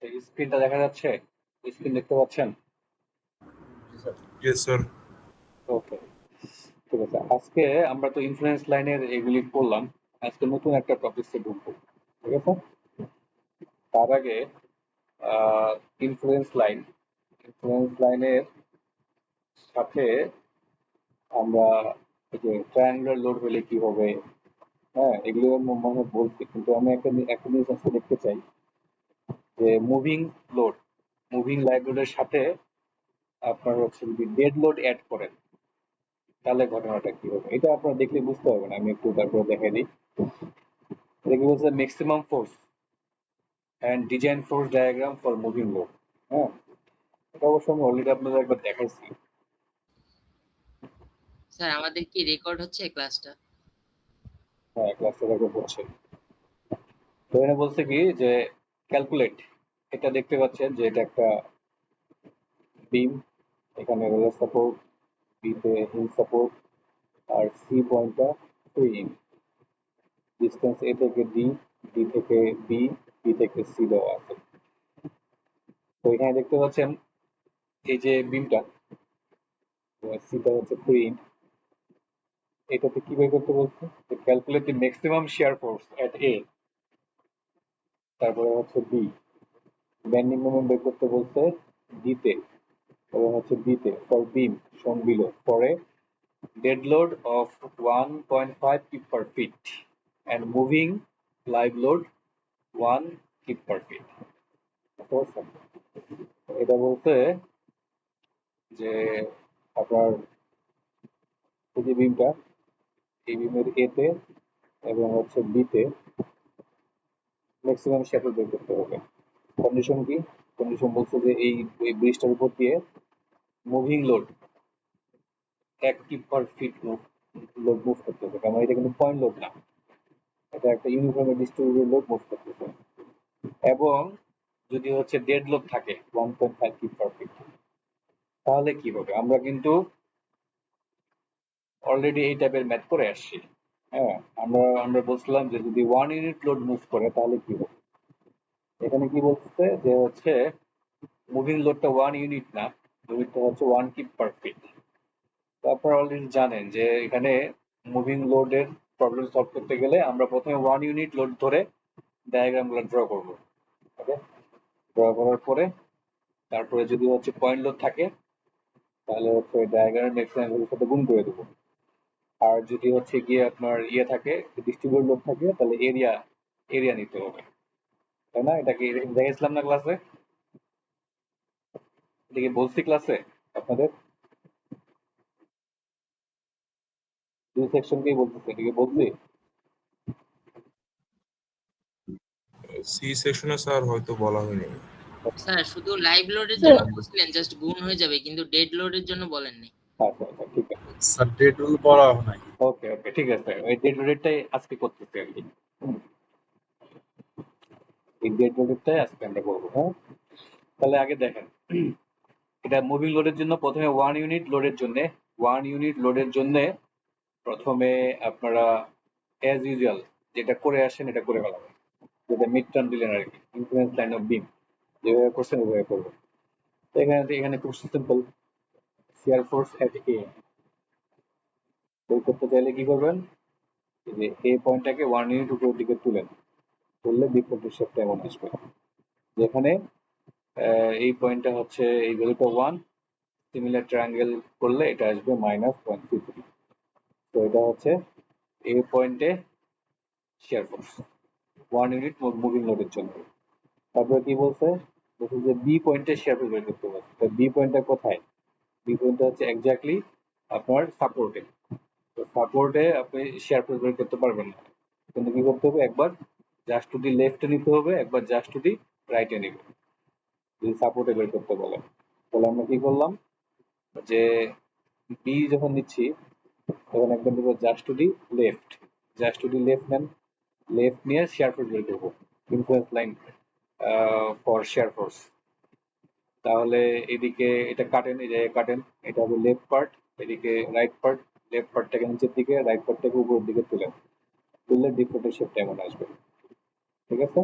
এই স্ক্রিনটা দেখা যাচ্ছে? স্ক্রিন দেখতে পাচ্ছেন? Yes sir. ওকে, ঠিক আছে। আজকে আমরা তো ইনফ্লুয়েন্স লাইনের এগুলি করলাম। আজকে নতুন একটা টপিকসে ঢুকবো, ঠিক আছে? তার আগে ইনফ্লুয়েন্স লাইন ইনফ্লুয়েন্স লাইনের সাথে আমরা এই যে ট্রায়াঙ্গুলার লোড হলে কি হবে, হ্যাঁ, এগুলো মনে হয় বলছি, কিন্তু আমি একটা জিনিস আজকে দেখতে চাই যে লোড মুভিং লাইভ লোডের সাথে আপনার হচ্ছে যদি ডেড লোড অ্যাড করেন তাহলে ঘটনাটা কি হবে, এটা আপনারা দেখলে বুঝতে পারবেন। আমি একটু তারপরে দেখাই দিই। এটা কি বলছে, maximum force and design force diagram for moving load. হ্যাঁ, এটা অবশ্য আমি অলরেডি আপনাদের একবার দেখাইছি। স্যার আমাদের কি রেকর্ড হচ্ছে ক্লাসটা? হ্যাঁ, ক্লাসে রেকর্ড হচ্ছে। তো এখানে বলছে কি যে ক্যালকুলেট, এটা দেখতে পাচ্ছেন যে এটা একটা বিম, এখানে রোলার সাপোর্ট, বিতে হিল সাপোর্ট, আর সি পয়েন্টটা 3 ডিস্টেন্স এ থেকে ডি, ডি থেকে বি, বি থেকে সি দেওয়া আছে। তো এখানে দেখতে পাচ্ছেন এই যে বিমটা, সিটা হচ্ছে 3, এটাতে কি বের করতে বলছে, calculate the maximum shear force at A, তারপরে হচ্ছে বি, বেন্ডিং মোমেন্ট বের করতে বলছে ডিতে, এবং হচ্ছে বিতে ফর বিম শোন below for a dead load of 1.5 kip per feet and moving live load 1 kip per feet. এটা বলতে যে আপনার এই যে বিমটা, এই বিমের এতে এবং হচ্ছে বিতে ম্যাক্সিমাম শ্যাকল বের করতে হবে। কন্ডিশন কি? কন্ডিশন বলছে যে এই ব্রিজটার উপর দিয়ে মুভিং লোড 1 কিপ পার ফিট লোড মুভ করতে হবে, কারণ এটা কিন্তু পয়েন্ট লোড না, এটা একটা ইউনিফর্ম ডিস্ট্রিবিউটেড লোড মুভ করতেছে। এবং যদি হচ্ছে ডেড লোড থাকে 1.5 কিপ পার ফিট, তাহলে কি হবে? আমরা কিন্তু অলরেডি এই টাইপের ম্যাথ করে আসছি। হ্যাঁ, আমরা বলছিলাম যে যদি 1 ইউনিট লোড মুভ করে তাহলে কি হবে। এখানে কি বলছে যে হচ্ছে মুভিং লোডটা 1 ইউনিট না, মুভিংটা হচ্ছে 1 কিপ পার ফিট। তো আপনারা অলরেডি জানেন যে এখানে মুভিং লোডের প্রবলেম সলভ করতে গেলে আমরা প্রথমে 1 ইউনিট লোড ধরে ডায়াগ্রামগুলো ড্র করব। ওকে, ড্র করার পরে তারপরে যদি হচ্ছে পয়েন্ট লোড থাকে তাহলে হচ্ছে ডায়াগ্রামের ম্যাক্সিমাম ভ্যালুর সাথে গুণ করে দেবো। আর যদি হচ্ছে গিয়ে আপনার ইয়ে থাকে, ডিস্ট্রিবিউট লোড থাকে, তাহলে এরিয়া নিতে হবে, তাই না? এটাকে দেখেছিলাম না ক্লাসে? এটাকে বলছি ক্লাসে আপনাদের দুই সেকশনকেই বলতেছে, এটাকে বলছি। সি সেকশনে স্যার হয়তো বলা হয়নি। স্যার শুধু লাইভ লোডের জন্য বলছিলেন জাস্ট গুণ হয়ে যাবে, কিন্তু ডেড লোডের জন্য বলেননি। আচ্ছা আচ্ছা, ঠিক আছে। স্যার ডেট রুল বলা হয়। ওকে ওকে, ঠিক আছে। ওই ডেড রেটটাই আজকে করতেছি আর কি। এই ডেড রেটটাই আজকে আমরা করবো। হ্যাঁ, তাহলে আগে দেখেন, এটা মুভিং লোডের জন্য প্রথমে 1 ইউনিট লোডের জন্য প্রথমে আপনারা অ্যাজ ইউজুয়াল যেটা করে আসেন এটা করে ফেলাবেন, যেটা মিড টার্ম দিলেন আর কি, ইনফ্লুয়েন্স লাইন অফ বিম যেভাবে করছেন ওইভাবে করবেন। তো এখানে খুব সিম্পল, শিয়ার ফোর্স এট এ বের করতে চাইলে কি করবেন, যে এ পয়েন্টটাকে 1 ইউনিট উপরের দিকে তুললে ডিফ্লেক্টেড শেপটা এমন আসবে, যেখানে এই পয়েন্টটা হচ্ছে এই ভ্যালুটা 1, সিমিলার ট্রায়াঙ্গেল করলে এটা আসবে -0.33। তো এটা হচ্ছে এ পয়েন্টে শিয়ার ফোর্স 1 ইউনিট মুভিং লোডের জন্য। তারপরে কি বলছে, বলছে যে বি পয়েন্টে শেয়ার ফোর্স বের করতে হবে। তো বি পয়েন্টটা কোথায়? বি পয়েন্টটা হচ্ছে এক্স্যাক্টলি আপনার সাপোর্টে। তো সাপোর্টে আপনি শেয়ার ফোর্স বের করতে পারবেন না, কিন্তু কি করতে হবে, একবার জাস্ট টু দি লেফটে নিতে হবে, একবার জাস্ট টু দি রাইটে নিবে যদি সাপোর্টে বের করতে বলে। তাহলে আমরা কি করলাম, যে বি যখন নিচ্ছি তখন একবার নিব জাস্ট টু দি লেফট নেন, লেফট নিয়ে শেয়ার ফোর্স বের করবো, influence line for share force. তাহলে এদিকে এটা কাটেন, এই জায়গায় কাটেন, এটা হবে লেফট পার্ট, এদিকে রাইট পার্ট, লেফট পার্টটাকে নিচের দিকে, রাইট পার্টটাকে উপরের দিকে তুললে ডিফ্লেক্টেড শেপটা এমন আসবে। ঠিক আছে?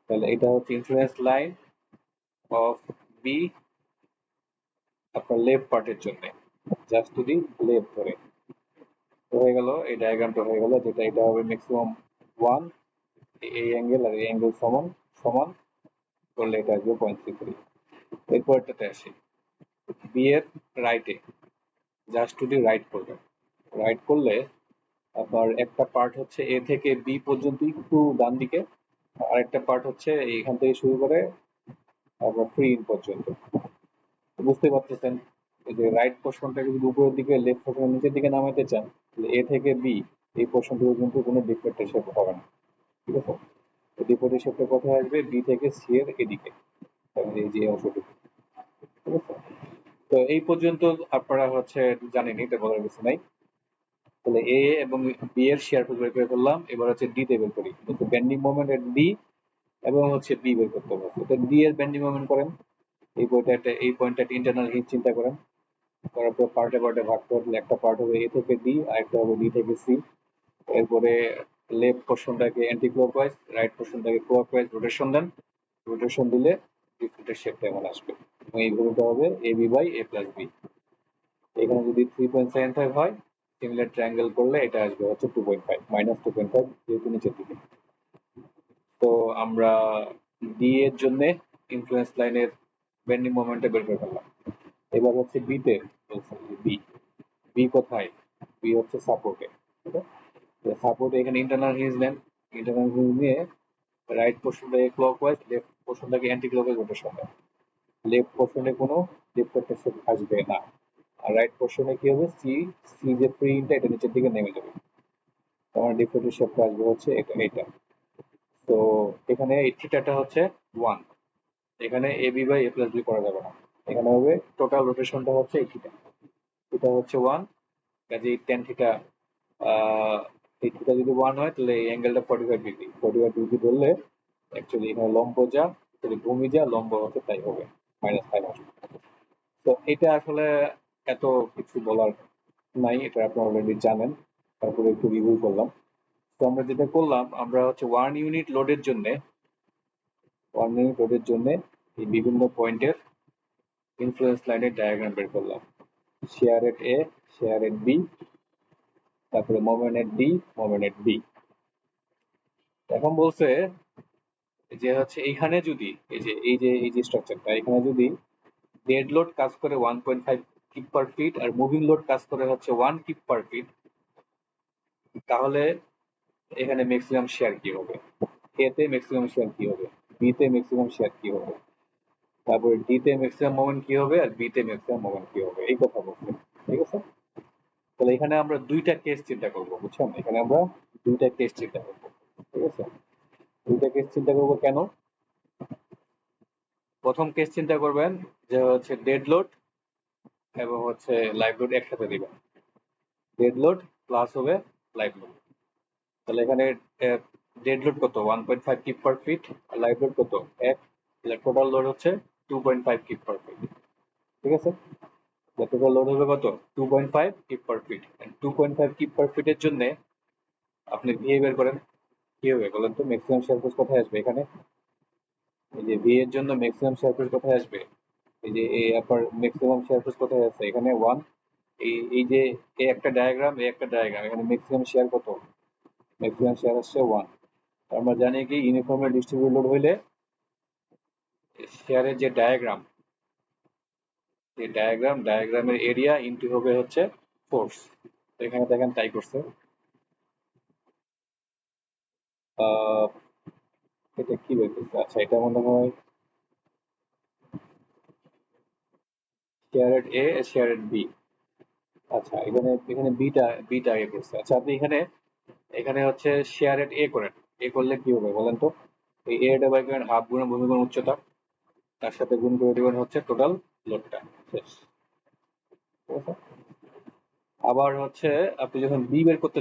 তাহলে এটা হচ্ছে ইনফ্লুয়েন্স লাইন অফ বি আপনার লেফট পার্টের জন্য, জাস্ট টু দি লেফট ধরে হয়ে গেল। এই ডায়াগ্রামটা হয়ে গেল, যেটা এটা হবে ম্যাক্সিমাম 1, এই অ্যাঙ্গেল আর এই অ্যাঙ্গেল সমান সমান করলে এটা আসবে 0.33। এরপরটাতে আসি, বি এর রাইটে জাস্ট টু দি রাইট করবেন। রাইট করলে আপনার একটা পার্ট হচ্ছে এ থেকে বি পর্যন্ত একটু ডান দিকে, আর একটা পার্ট হচ্ছে এইখান থেকে শুরু করে আপনার ফ্রি ইন পর্যন্ত। বুঝতে পারতেছেন, এই যে রাইট পোর্শনটাকে যদি উপরের দিকে, লেফট পোর্শন নিচের দিকে নামাতে চান, তাহলে এ থেকে বি এই পোর্শনটুকু কিন্তু কোনো ডিফ্লেক্টেড শেপ হবে না, ঠিক আছে? ডিফ্লেক্টেড শেপটা কোথায় আসবে? বি থেকে সি এর এদিকে, তাহলে এই যে অংশটুকু, ঠিক আছে? তো এই পর্যন্ত আপনারা হচ্ছে জানেনই, তো বলার কিছু নাই। তাহলে এ এবং বি এর শেয়ার বের করে ফেললাম, এবার হচ্ছে ডি তে বের করি। বেন্ডিং মোমেন্ট এট ডি এবং হচ্ছে বি বের করতে হবে। এটা ডি এর বেন্ডিং মোমেন্ট করেন, এই পয়েন্টটা ইন্টারনাল হিট চিন্তা করেন, করার পর পার্টে পার্টে ভাগ করলে একটা পার্ট হবে এ থেকে ডি, আর একটা হবে ডি থেকে সি। এরপরে লেফট পোর্শনটাকে অ্যান্টি ক্লকওয়াইজ, রাইট পোর্শনটাকে ক্লকওয়াইজ রোটেশন দেন। রোটেশন দিলে ডিফ্লেক্টেড শেপটা এমন আসবে, এবং এই ভ্যালুটা হবে A B by A plus B. এখানে যদি 3.75 হয়, সিমিলার ট্রায়াঙ্গেল করলে এটা আসবে হচ্ছে 2.5, মাইনাস 2.5, যেহেতু নিচের দিকে। তো আমরা ডি এর জন্য ইনফ্লুয়েন্স লাইনের বেন্ডিং মোমেন্টে বের করে ফেললাম। এবার হচ্ছে বি তে, বি বি কোথায়? বি হচ্ছে সাপোর্টে, সাপোর্টে এখানে ইন্টারনাল হিঞ্জ নেন। ইন্টারনাল হিঞ্জ নিয়ে রাইট পোর্শনটাকে ক্লকওয়াইজ, লেফট পোর্শনটাকে অ্যান্টি ক্লকওয়াইজ রোটেশন দেন। লেফট পোর্শনে কোনো ডিফ্লেক্টেড শেপ আসবে না, আর রাইট পোর্শনে কি হবে? সি, সি যে প্রিন্টটা এটা নিচের দিকে নেমে যাবে, আমার ডিফ্লেক্টেড শেপটা আসবে হচ্ছে এটা এটা। তো এখানে এই থিটাটা হচ্ছে 1, এখানে A B by A plus B করা যাবে না, এখানে হবে টোটাল রোটেশনটা হচ্ছে এই থিটা, থিটা হচ্ছে 1, কাজেই টেন থিটা, এই থিটা যদি 1 হয় তাহলে এই অ্যাঙ্গেলটা 45 ডিগ্রি, 45 ডিগ্রি ধরলে অ্যাকচুয়ালি এখানে লম্ব যা, ভূমি যা, লম্ব হচ্ছে তাই হবে -5 আসবে। তো এটা আসলে এত কিছু বলার নাই, এটা আপনারা অলরেডি জানেন, তারপরে একটু রিভিউ করলাম। তো আমরা যেটা করলাম, আমরা হচ্ছে 1 ইউনিট লোডের জন্য এই বিভিন্ন পয়েন্টের ইনফ্লুয়েন্স লাইনের ডায়াগ্রাম বের করলাম। শেয়ার এট এ, শেয়ার এট বি, তারপরে মোমেন্ট এট ডি, মোমেন্ট এট বি। এখন বলছে যে হচ্ছে এইখানে যদি এই যে স্ট্রাকচারটা, এখানে যদি ডেড লোড কাজ করে 1.5 keep per fit are moving load কাজ করে হচ্ছে 1 কিপ পার ফিট, তাহলে এখানে ম্যাক্সিমাম শেয়ার কি হবে? এ তে ম্যাক্সিমাম শেয়ার কি হবে? বি তে ম্যাক্সিমাম শেয়ার কি হবে? তারপরে ডি তে ম্যাক্সিমাম মোমেন্ট কি হবে? আর বি তে ম্যাক্সিমাম মোমেন্ট কি হবে? এই কথা বলছে, ঠিক আছে? তাহলে এখানে আমরা দুইটা কেস চিন্তা করব, বুঝছেন? এখানে আমরা দুইটা কেস চিন্তা করব, ঠিক আছে? দুইটা কেস চিন্তা করব কেন? প্রথম কেস চিন্তা করবেন যে হচ্ছে ডেড লোড এবং হচ্ছে লাইভ লোড একসাথে দিবেন। ডেড লোড প্লাস হবে লাইভ লোড। তাহলে এখানে ডেড লোড কত? 1.5 কিপ পার ফিট, আর লাইভ লোড কত? 1। তাহলে টোটাল লোড হচ্ছে 2.5 কিপ পার ফিট, ঠিক আছে? টোটাল লোড হবে কত? 2.5 কিপ পার ফিট। 2.5 কিপ পার ফিটের জন্য আপনি ভিএ বের করেন, কি হবে বলেন তো? ম্যাক্সিমাম শেয়ার ফোর্স কোথায় আসবে এখানে? এই যে ভি এর জন্য ম্যাক্সিমাম শেয়ার ফোর্স কোথায় আসবে? এই যে এই আপনার ম্যাক্সিমাম শেয়ার ফোর্স কোথায় আছে? এখানে 1। এই যে এই একটা ডায়াগ্রাম, এখানে ম্যাক্সিমাম শেয়ার কত? ম্যাক্সিমাম শেয়ার আসছে 1। আমরা জানি কি ইউনিফর্মলি ডিস্ট্রিবিউটেড লোড হইলে শেয়ারের যে ডায়াগ্রামের এরিয়া ইনটু হবে হচ্ছে ফোর্স। এখানে দেখেন তাই করছে। এটা কি বের করছে? আচ্ছা, এটা মনে হয় শেয়ার এট এ, শেয়ার এট বি। আচ্ছা, এখানে বিটা আগে করছে। আচ্ছা, আপনি এখানে এখানে হচ্ছে শেয়ার এট এ করেন। এ করলে কি হবে বলেন তো? এই এটা বাই করেন হাফ গুণন ভূমিকোণ উচ্চতা, তার সাথে গুণ করে দেবেন হচ্ছে টোটাল লোডটা, শেষ, ঠিক আছে? আবার হচ্ছে আপনি যখন বি বের করতে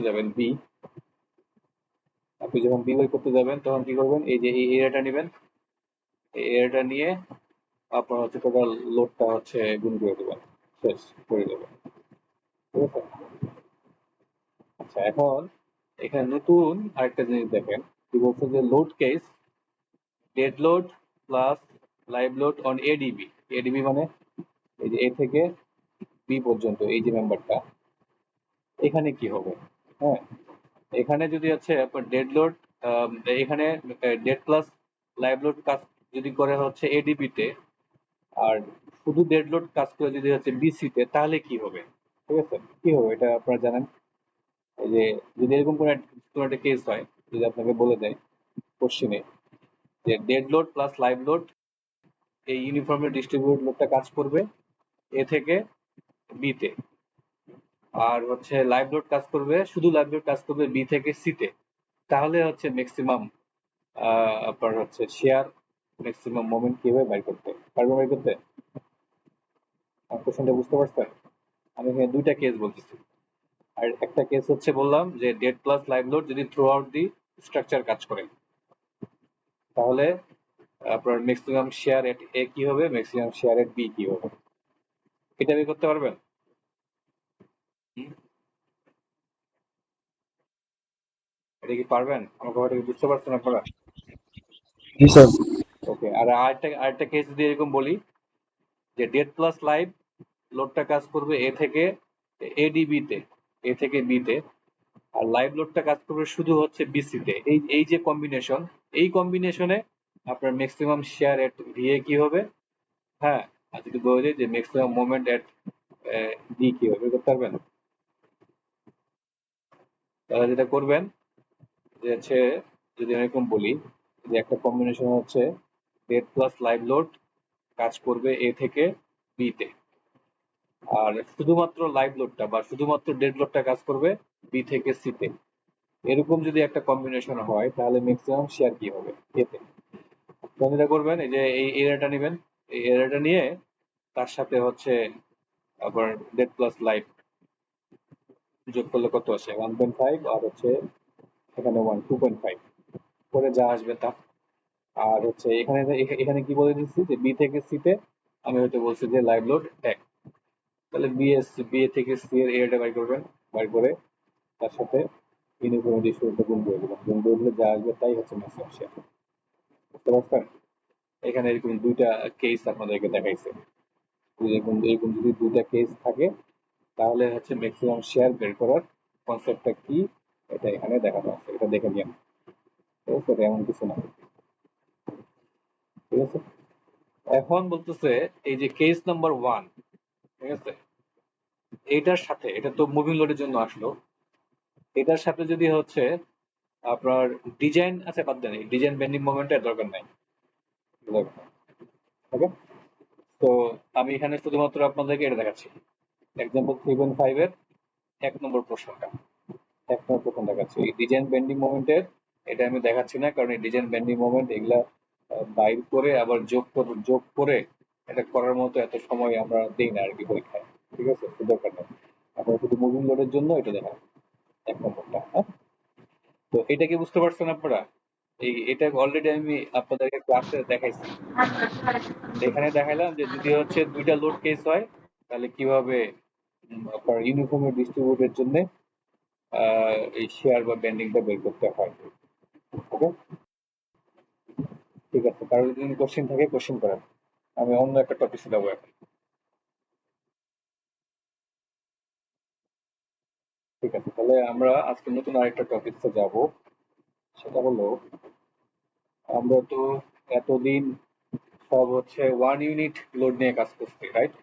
যাবেন, তখন কি করবেন? এই যে এই এরিয়াটা নেবেন, এই এরিয়াটা নিয়ে আপনার হচ্ছে টোটাল লোডটা হচ্ছে গুণ করে দেবেন, শেষ করে দেবেন, ঠিক আছে? আচ্ছা, এখন এখানে নতুন আরেকটা জিনিস দেখেন, কি বলছে যে load case, dead load plus live load on ADB. ADB মানে এই যে এ থেকে বি পর্যন্ত এই যে মেম্বারটা, এখানে কি হবে? হ্যাঁ, এখানে যদি হচ্ছে আপনার ডেড লোড, এখানে ডেড প্লাস লাইভ লোড কাজ যদি করে হচ্ছে এডিবি তে, আর শুধু ডেড লোড কাজ করে যদি হচ্ছে বিসি তে, তাহলে কি হবে? ঠিক আছে, কি হবে এটা আপনারা জানেন? এই যে যদি এরকম কোনো একটা কেস হয়, যদি আপনাকে বলে দেয় কোশ্চেনে যে dead load plus live load এই ইউনিফর্মলি ডিস্ট্রিবিউট লোডটা কাজ করবে এ থেকে বি তে, আর হচ্ছে লাইভ লোড কাজ করবে, শুধু লাইভ লোড কাজ করবে বি থেকে সি তে, তাহলে হচ্ছে ম্যাক্সিমাম আপনার হচ্ছে শেয়ার ম্যাক্সিমাম মোমেন্ট কিভাবে বের করতে পারবে? বের করতে কোশ্চেনটা বুঝতে পারছেন? আমি এখানে দুইটা কেস বলতেছি। আর একটা কেস হচ্ছে বললাম যে ডেড প্লাস লাইভ লোড যদি থ্রু আউট দি স্ট্রাকচার কাজ করে, তাহলে আপনার ম্যাক্সিমাম শেয়ার এট এ কি হবে, ম্যাক্সিমাম শেয়ার এট বি কি হবে, এটা বের করতে পারবেন? হুম? এটা কি পারবেন? আমার কথাটা কি বুঝতে পারছেন আপনারা? জি স্যার। ওকে, আর আরেকটা কেস যদি এরকম বলি যে ডেড প্লাস লাইভ লোডটা কাজ করবে এ থেকে এডিবি তে, এ থেকে বি তে, আর লাইভ লোডটা কাজ করবে শুধু হচ্ছে বিসি তে। এই যে কম্বিনেশন, এই কম্বিনেশনে আপনার ম্যাক্সিমাম শেয়ার এট ভিএ কি হবে? হ্যাঁ, আর যদি বলে যে ম্যাক্সিমাম মোমেন্ট এট ডি কি হবে, করতে পারবেন? তাহলে যেটা করবেন যে হচ্ছে, যদি এরকম বলি যে একটা কম্বিনেশন হচ্ছে ডেড প্লাস লাইভ লোড কাজ করবে এ থেকে বি তে, আর শুধুমাত্র লাইভ লোডটা বা শুধুমাত্র ডেড লোডটা কাজ করবে বি থেকে সি তে, এরকম যদি একটা কম্বিনেশন হয় তাহলে ম্যাক্সিমাম শেয়ার কি হবে এতে? তখন যেটা করবেন এই যে এই এরিয়াটা নেবেন, এই এরিয়াটা নিয়ে তার সাথে হচ্ছে আবার ডেড প্লাস লাইভ যোগ করলে কত আসে? 1.5, আর হচ্ছে এখানে 2.5 করে যা আসবে তা। আর হচ্ছে এখানে এখানে কি বলে দিচ্ছি যে বি থেকে সি তে আমি হয়তো বলছি যে লাইভ লোড 1, তাহলে বি এ থেকে সি এর এরিয়াটা বাই করবেন, বাই করে তার সাথে ইউনিফর্ম ডিস্ট্রিবিউশনটা গুণ করে দেবেন, গুণ করে দিলে যা আসবে তাই হচ্ছে ম্যাক্সিমাম শেয়ার। বুঝতে পারছেন? এখানে এরকম দুইটা কেস আপনাদেরকে দেখাইছে। এরকম এরকম যদি দুইটা কেস থাকে তাহলে হচ্ছে ম্যাক্সিমাম শেয়ার বের করার কনসেপ্টটা কি, এটা এখানে দেখানো আছে, এটা দেখে নিন। ঠিক আছে, এটা এমন কিছু না। ঠিক আছে, এখন বলতেছে এই যে কেস নাম্বার 1, ঠিক আছে, এইটার সাথে, এটা তো মুভিং লোডের জন্য আসলো, এটার সাথে যদি হচ্ছে আপনার ডিজাইন, আচ্ছা বাদ দেন, ডিজাইন বেন্ডিং মোমেন্টের দরকার নাই। ওকে, তো আমি এখানে শুধুমাত্র আপনাদেরকে এটা দেখাচ্ছি, এক্সাম্পল 3.5 এর 1 নম্বর প্রশ্নটা, 1 নম্বর প্রশ্ন দেখাচ্ছি। এই ডিজাইন বেন্ডিং মোমেন্টের এটা আমি দেখাচ্ছি না, কারণ এই ডিজাইন বেন্ডিং মোমেন্ট এগুলা বাইর করে আবার যোগ করে এটা করার মতো এত সময় আমরা দিই না আর কি পরীক্ষায়। ঠিক আছে, তো দরকার নেই, আপনারা শুধু মুভিং লোডের জন্য এটা দেখা 1 নম্বরটা। হ্যাঁ, তো এটা কি বুঝতে পারছেন আপনারা? এটা অলরেডি আমি আপনাদেরকে ক্লাসে দেখাইছি। এখানে দেখাইলাম যে যদি হচ্ছে দুইটা লোড কেস হয় তাহলে কিভাবে আপনার ইউনিফর্ম ডিস্ট্রিবিউটের জন্য এই শেয়ার বা বেন্ডিংটা বের করতে হয়। ওকে, ঠিক আছে, কারোর যদি কোশ্চেন থাকে কোশ্চেন করেন, আমি অন্য একটা টপিকে যাবো এখন। ঠিক আছে, তাহলে আমরা আজকে নতুন আরেকটা টপিকে যাব, সেটা হলো আমরা তো এতদিন সব হচ্ছে 1 ইউনিট লোড নিয়ে কাজ করছি, রাইট?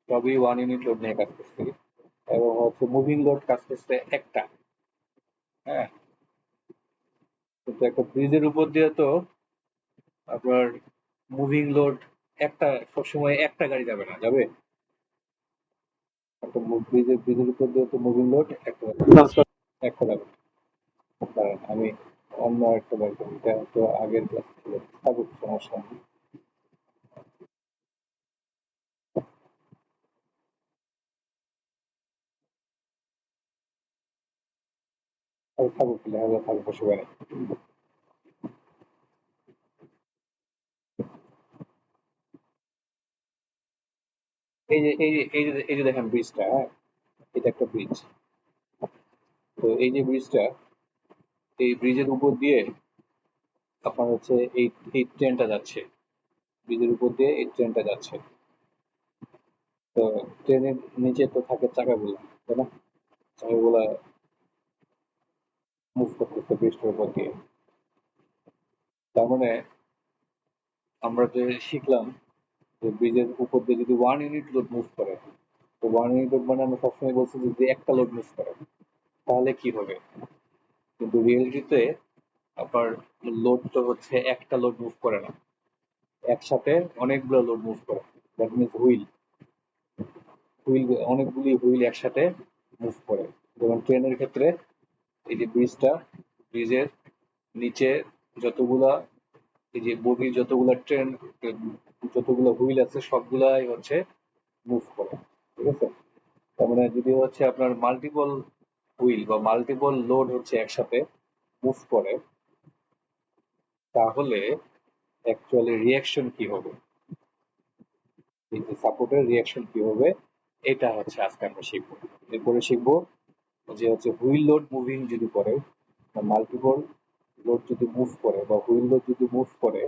সবই 1 ইউনিট লোড নিয়ে কাজ করছি, এবং হচ্ছে মুভিং লোড কাজ করছে একটা। হ্যাঁ, কিন্তু একটা ব্রিজের উপর দিয়ে তো আপনার মুভিং লোড একটা, সবসময় একটা গাড়ি যাবে না, যাবে? একটা ব্রিজের উপর দিয়ে তো মুভিং লোড একটা যাবে। কারণ আমি অন্য একটা বার করি, এটা তো আগের ক্লাস ছিল, থাকুক, সমস্যা নেই। থাকুক, লেখা থাকুক, অসুবিধা নেই। এই যে দেখেন ব্রিজটা, হ্যাঁ, এটা একটা ব্রিজ। তো এই যে ব্রিজটা, এই ব্রিজের উপর দিয়ে আপনার হচ্ছে এই ট্রেনটা যাচ্ছে। ব্রিজের উপর দিয়ে এই ট্রেনটা যাচ্ছে। তো ট্রেনের নিচে তো থাকে চাকাগুলো, তাই না? চাকাগুলা মুভ করতেছে ব্রিজটার উপর দিয়ে। তার মানে আমরা যে শিখলাম যে ব্রিজের উপর দিয়ে যদি 1 ইউনিট লোড মুভ করে, তো 1 ইউনিট লোড মানে আমরা সবসময় বলছি যে যদি একটা লোড মুভ করে তাহলে কি হবে, কিন্তু রিয়েলিটিতে আপনার লোড তো হচ্ছে একটা লোড মুভ করে না, একসাথে অনেকগুলো লোড মুভ করে। দ্যাট মিনস হুইল হুইল অনেকগুলি হুইল একসাথে মুভ করে। যেমন ট্রেনের ক্ষেত্রে এই যে ব্রিজের নিচে যতগুলা এই যে বগির যতগুলা ট্রেন যতগুলো হুইল আছে সবগুলাই হচ্ছে মুভ করে, ঠিক আছে? তার মানে যদি হচ্ছে আপনার মাল্টিপল হুইল বা মাল্টিপল লোড হচ্ছে একসাথে মুভ করে, তাহলে অ্যাকচুয়ালি রিয়াকশন কি হবে, এই যে সাপোর্টের রিয়াকশন কি হবে, এটা হচ্ছে আজকে আমরা শিখবো। এরপরে শিখবো যে হচ্ছে হুইল লোড মুভিং যদি করে বা মাল্টিপল লোড যদি মুভ করে বা হুইল লোড যদি মুভ করে,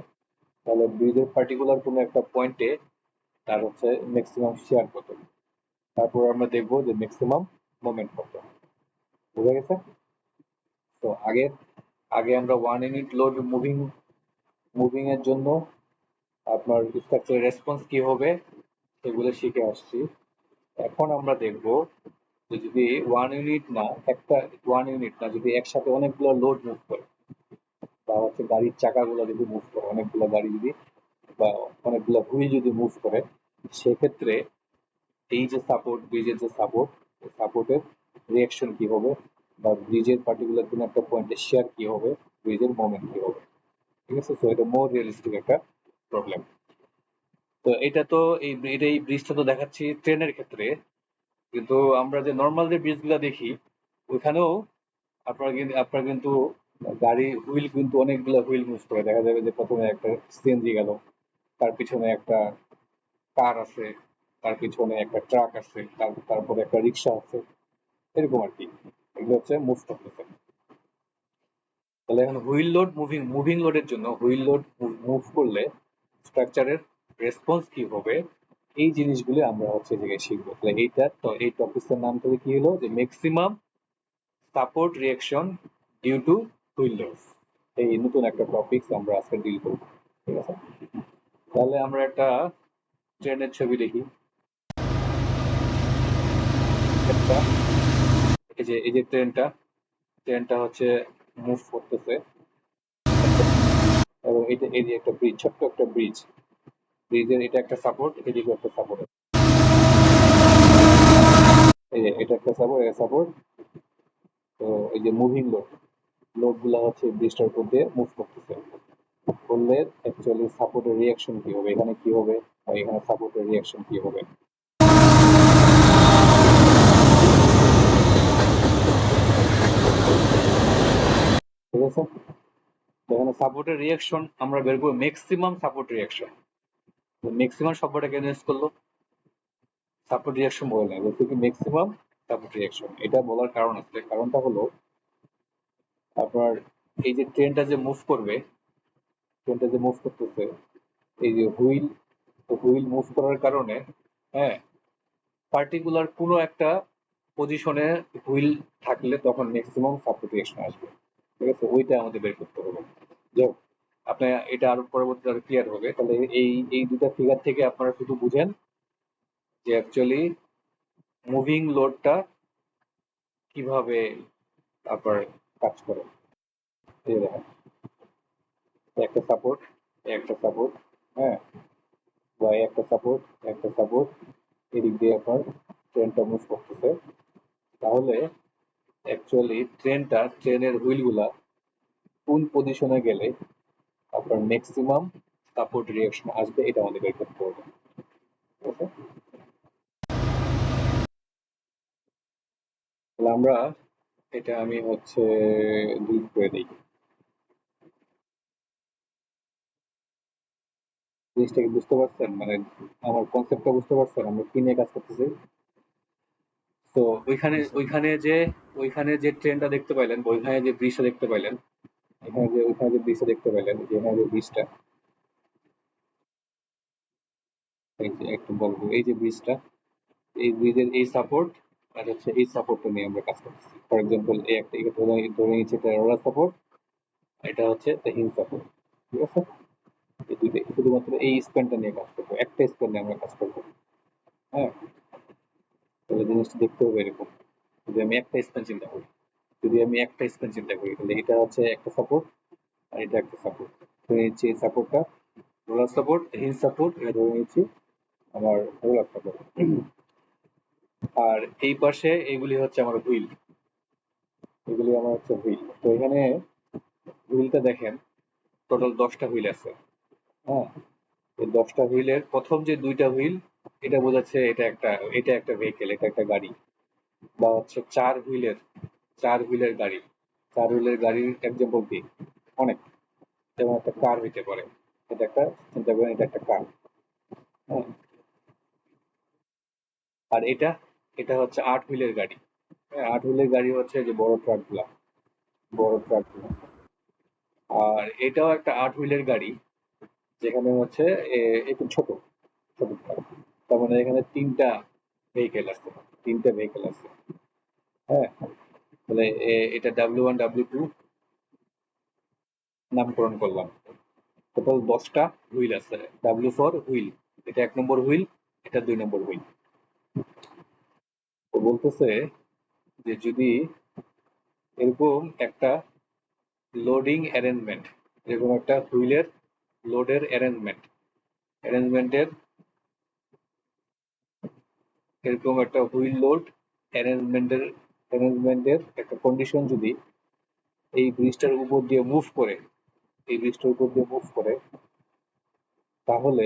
তাহলে ব্রিজের পার্টিকুলার কোনো একটা পয়েন্টে তার হচ্ছে ম্যাক্সিমাম শেয়ার কত, তারপর আমরা দেখবো যে ম্যাক্সিমাম মোমেন্ট কত। বুঝা গেছে? তো আগে আগে আমরা 1 ইউনিট লোড মুভিং এর জন্য আপনার স্ট্রাকচার রেসপন্স কি হবে সেগুলো শিখে আসছি। এখন আমরা দেখব যে যদি 1 ইউনিট না একটা 1 ইউনিট না যদি একসাথে অনেকগুলো লোড মুভ করে বা হচ্ছে গাড়ির চাকাগুলো যদি মুভ করে, অনেকগুলো গাড়ি যদি বা অনেকগুলো হুইল যদি মুভ করে, সেক্ষেত্রে এই যে সাপোর্ট ব্রিজের যে সাপোর্টের রিয়াকশন কি হবে বা ব্রিজের পার্টিকুলার কোনো একটা পয়েন্টে শেয়ার কি হবে, ব্রিজের মোমেন্ট কি হবে, ঠিক আছে? তো এটা মোর রিয়েলিস্টিক একটা প্রবলেম। তো এই ব্রিজটা তো দেখাচ্ছি ট্রেনের ক্ষেত্রে, কিন্তু আমরা যে নর্মাল যে ব্রিজগুলো দেখি ওইখানেও আপনার কিন্তু গাড়ি হুইল কিন্তু অনেকগুলো হুইল মুভ করে। দেখা যাবে যে প্রথমে একটা সিএনজি গেল, তার পিছনে একটা কার আছে, তার পিছনে একটা ট্রাক আছে, তারপরে একটা রিক্সা আছে, এরকম আর কি। এগুলো হচ্ছে মুভ করতেছে। তাহলে এখন হুইল লোড মুভিং লোডের জন্য হুইল লোড মুভ করলে স্ট্রাকচারের রেসপন্স কি হবে, এই জিনিসগুলো আমরা হচ্ছে জায়গায় শিখবো। তাহলে এই টপিকের নাম তাহলে কি হলো, যে maximum support reaction due to wheel load. এই নতুন একটা টপিক আমরা আজকে ডিল করবো, ঠিক আছে? তাহলে আমরা একটা ট্রেনের ছবি দেখি। একটা এই যে ট্রেনটা হচ্ছে মুভ করতেছে, এবং এই যে একটা ব্রিজ, ছোট্ট একটা ব্রিজের এটা একটা সাপোর্ট, এদিকে একটা সাপোর্ট, এই যে এটা একটা সাপোর্ট, এটা সাপোর্ট। তো এই যে মুভিং লোড গুলা হচ্ছে ব্রিজটার উপর দিয়ে মুভ করতেছে, করলে অ্যাকচুয়ালি সাপোর্টের রিয়াকশন কি হবে, এখানে কি হবে বা এখানে সাপোর্টের রিয়াকশন কি হবে। ঠিক আছে? তো এখানে সাপোর্টের রিয়াকশন আমরা বের করবো ম্যাক্সিমাম সাপোর্ট রিয়াকশন। ম্যাক্সিমাম শব্দটা কেন ইউজ করলো, সাপোর্ট রিয়াকশন বলে না, বলতে কি ম্যাক্সিমাম সাপোর্ট রিয়াকশন। এটা বলার কারণ আছে, কারণটা হলো আপনার এই যে ট্রেনটা যে মুভ করতেছে, এই যে হুইল মুভ করার কারণে, হ্যাঁ, পার্টিকুলার কোনো একটা পজিশনে হুইল থাকলে তখন ম্যাক্সিমাম সাপোর্ট রিয়াকশন আসবে, ঠিক আছে? ওইটা আমাদের বের করতে হবে। যাই আপনি এটা আরো পরবর্তীতে আরো ক্লিয়ার হবে। তাহলে এই দুটা ফিগার থেকে আপনারা শুধু বুঝেন যে অ্যাকচুয়ালি মুভিং লোডটা কিভাবে আপনার কাজ করে। এই যে দেখেন, একটা সাপোর্ট, হ্যাঁ, বা একটা সাপোর্ট, এদিক দিয়ে আপনার ট্রেনটা মুভ করতেছে। তাহলে অ্যাকচুয়ালি ট্রেনের হুইলগুলা কোন পজিশনে গেলে আপনার ম্যাক্সিমাম সাপোর্ট রিয়াকশন আসবে, এটা আমাদের বের করতে হবে, ঠিক আছে? তাহলে আমরা এটা আমি হচ্ছে ডিলিট করে দিই। জিনিসটা কি বুঝতে পারছেন, মানে আমার কনসেপ্টটা বুঝতে পারছেন আমরা কি নিয়ে কাজ করতেছি? তো ওইখানে যে ট্রেনটা দেখতে পাইলেন, ওইখানে যে ব্রিজটা দেখতে পাইলেন, ওইখানে যে ব্রিজটা দেখতে পাইলেন, যেখানে যে ব্রিজটা, এই যে একটু বলবো, এই যে ব্রিজটা, এই ব্রিজের এই সাপোর্ট আর হচ্ছে এই সাপোর্টটা নিয়ে আমরা কাজ করতেছি। ফর এক্সাম্পল এই একটা এটা ধরে নিচ্ছে এটা রোলার সাপোর্ট, এটা হচ্ছে হিল সাপোর্ট, ঠিক আছে? এই দুইটা শুধুমাত্র এই স্প্যানটা নিয়ে কাজ করবো, একটা স্প্যান নিয়ে আমরা কাজ করবো। হ্যাঁ, তাহলে জিনিসটা দেখতে হবে এরকম। যদি আমি একটা স্প্যান চিন্তা করি, তাহলে এটা হচ্ছে একটা সাপোর্ট আর এটা একটা সাপোর্ট। ধরে নিচ্ছি এই সাপোর্টটা রোলার সাপোর্ট, হিল সাপোর্ট, এটা ধরে নিচ্ছি আমার রোলার সাপোর্ট। আর এই পাশে এগুলি হচ্ছে আমার হুইল, এগুলি আমার হচ্ছে হুইল। তো এখানে হুইলটা দেখেন, টোটাল 10টা হুইল আছে। হ্যাঁ, এই 10টা হুইলের প্রথম যে দুইটা হুইল, এটা বোঝাচ্ছে এটা একটা ভেহিকেল, এটা একটা গাড়ি। বা হচ্ছে চার হুইলের গাড়ি। চার হুইলের গাড়ির এক্সাম্পল কি? অনেক, যেমন একটা কার হইতে পারে, এটা একটা, চিন্তা করেন এটা একটা কার। হ্যাঁ, আর এটা হচ্ছে 8 হুইলের গাড়ি। হ্যাঁ, 8 হুইলের গাড়ি হচ্ছে যে বড় ট্রাকগুলা। আর এটাও একটা 8 হুইলের গাড়ি, যেখানে হচ্ছে একটু ছোট ছোট ট্রাক। তার মানে এখানে তিনটা ভেহিকেল আছে। হ্যাঁ, তাহলে এটা W1 W2 নামকরণ করলাম। টোটাল 10টা হুইল আছে। W4 হুইল, এটা 1 নম্বর হুইল, এটা 2 নম্বর হুইল। তো বলতেছে যে যদি এরকম একটা লোডিং অ্যারেঞ্জমেন্ট, এরকম একটা হুইলের লোডের অ্যারেঞ্জমেন্টের এরকম একটা হুইল লোড অ্যারেঞ্জমেন্টের একটা কন্ডিশন যদি এই ব্রিজটার উপর দিয়ে মুভ করে, তাহলে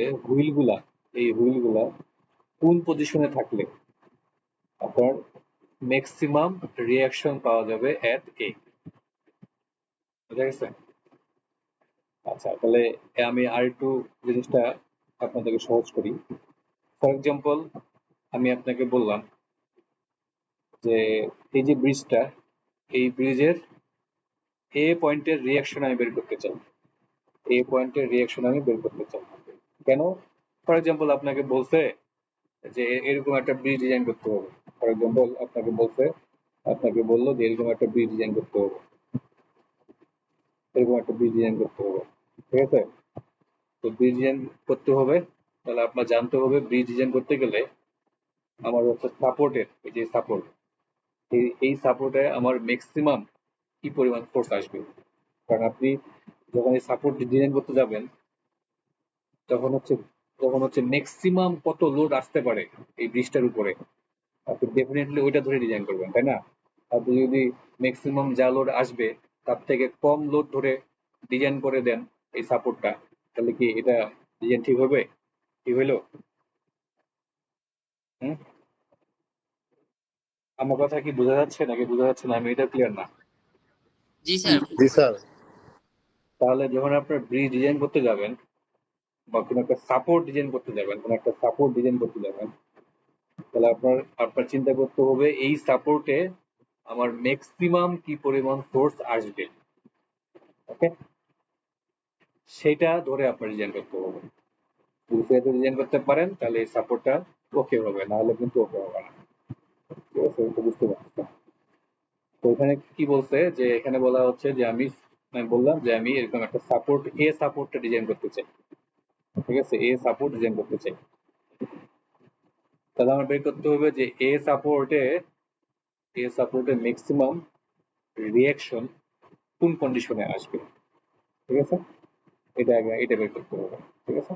এই হুইলগুলা কোন পজিশনে থাকলে আপনার ম্যাক্সিমাম রিয়াকশন পাওয়া যাবে এট এ। বুঝা গেছে? আচ্ছা, তাহলে আমি আর একটু জিনিসটা আপনাদেরকে সহজ করি। ফর এক্সাম্পল, আমি আপনাকে বললাম যে এই যে ব্রিজটা, এই ব্রিজের এ পয়েন্টের রিয়াকশন আমি বের করতে চাই। কেন? ফর এক্সাম্পল আপনাকে বলছে যে এরকম একটা ব্রিজ ডিজাইন করতে হবে। ফর এক্সাম্পল আপনাকে বললো যে এরকম একটা ব্রিজ ডিজাইন করতে হবে, ঠিক আছে? তো ব্রিজ ডিজাইন করতে হবে, তাহলে আপনার জানতে হবে ব্রিজ ডিজাইন করতে গেলে আমার হচ্ছে সাপোর্টের, এই যে সাপোর্ট, এই সাপোর্টে আমার ম্যাক্সিমাম কি পরিমাণ ফোর্স আসবে। কারণ আপনি যখন এই সাপোর্ট ডিজাইন করতে যাবেন, তখন হচ্ছে ম্যাক্সিমাম কত লোড আসতে পারে এই ব্রিজটার উপরে, আপনি ডেফিনেটলি ওইটা ধরে ডিজাইন করবেন, তাই না? আপনি যদি ম্যাক্সিমাম যা লোড আসবে তার থেকে কম লোড ধরে ডিজাইন করে দেন এই সাপোর্টটা, তাহলে কি এটা ডিজাইন ঠিক হবে? ঠিক হইলো? হুম, আমার কথা কি বোঝা যাচ্ছে নাকি বোঝা যাচ্ছে না, আমি এটা ক্লিয়ার না। জি স্যার। জি স্যার। তাহলে যখন আপনার ব্রিজ ডিজাইন করতে যাবেন বা কোনো একটা সাপোর্ট ডিজাইন করতে যাবেন, তাহলে আপনার চিন্তা করতে হবে এই সাপোর্টে আমার ম্যাক্সিমাম কি পরিমাণ ফোর্স আসবে। ওকে, সেটা ধরে আপনার ডিজাইন করতে হবে। যদি সেটা ডিজাইন করতে পারেন তাহলে এই সাপোর্টটা ওকে হবে, না হলে কিন্তু ওকে হবে না। ঠিক আছে, এটা বুঝতে পারছেন? তো এখানে কি বলছে, যে এখানে বলা হচ্ছে যে আমি বললাম যে আমি এরকম একটা সাপোর্টটা ডিজাইন করতে চাই। ঠিক আছে, সাপোর্ট ডিজাইন করতে চাই। তাহলে আমার বের করতে হবে যে সাপোর্টে ম্যাক্সিমাম রিয়াকশন কোন কন্ডিশনে আসবে। ঠিক আছে, এটা বের করতে হবে। ঠিক আছে,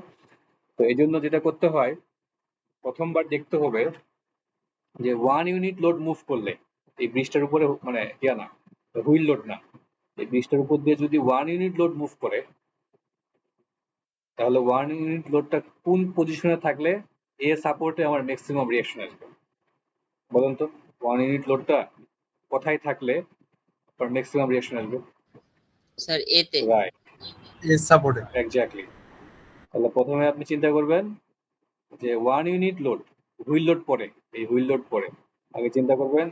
তো এই জন্য যেটা করতে হয়, প্রথমবার দেখতে হবে যে 1 ইউনিট লোড মুভ করলে এই ব্রিজটার উপরে, মানে না, হুইল লোড না, এই ব্রিজটার উপর দিয়ে যদি 1 ইউনিট লোড মুভ করে, তাহলে 1 ইউনিট লোডটা কোন পজিশনে থাকলে সাপোর্টে আমার ম্যাক্সিমাম রিয়াকশন আসবে। বলুন তো, 1 ইউনিট লোডটা কোথায় থাকলে আপনার ম্যাক্সিমাম রিয়াকশন আসবে? স্যার এতে। রাইট, এস সাপোর্টে। এক্স্যাক্টলি। তাহলে প্রথমে আপনি চিন্তা করবেন যে 1 ইউনিট লোড, হুইল লোড পরে আগে চিন্তা করবেন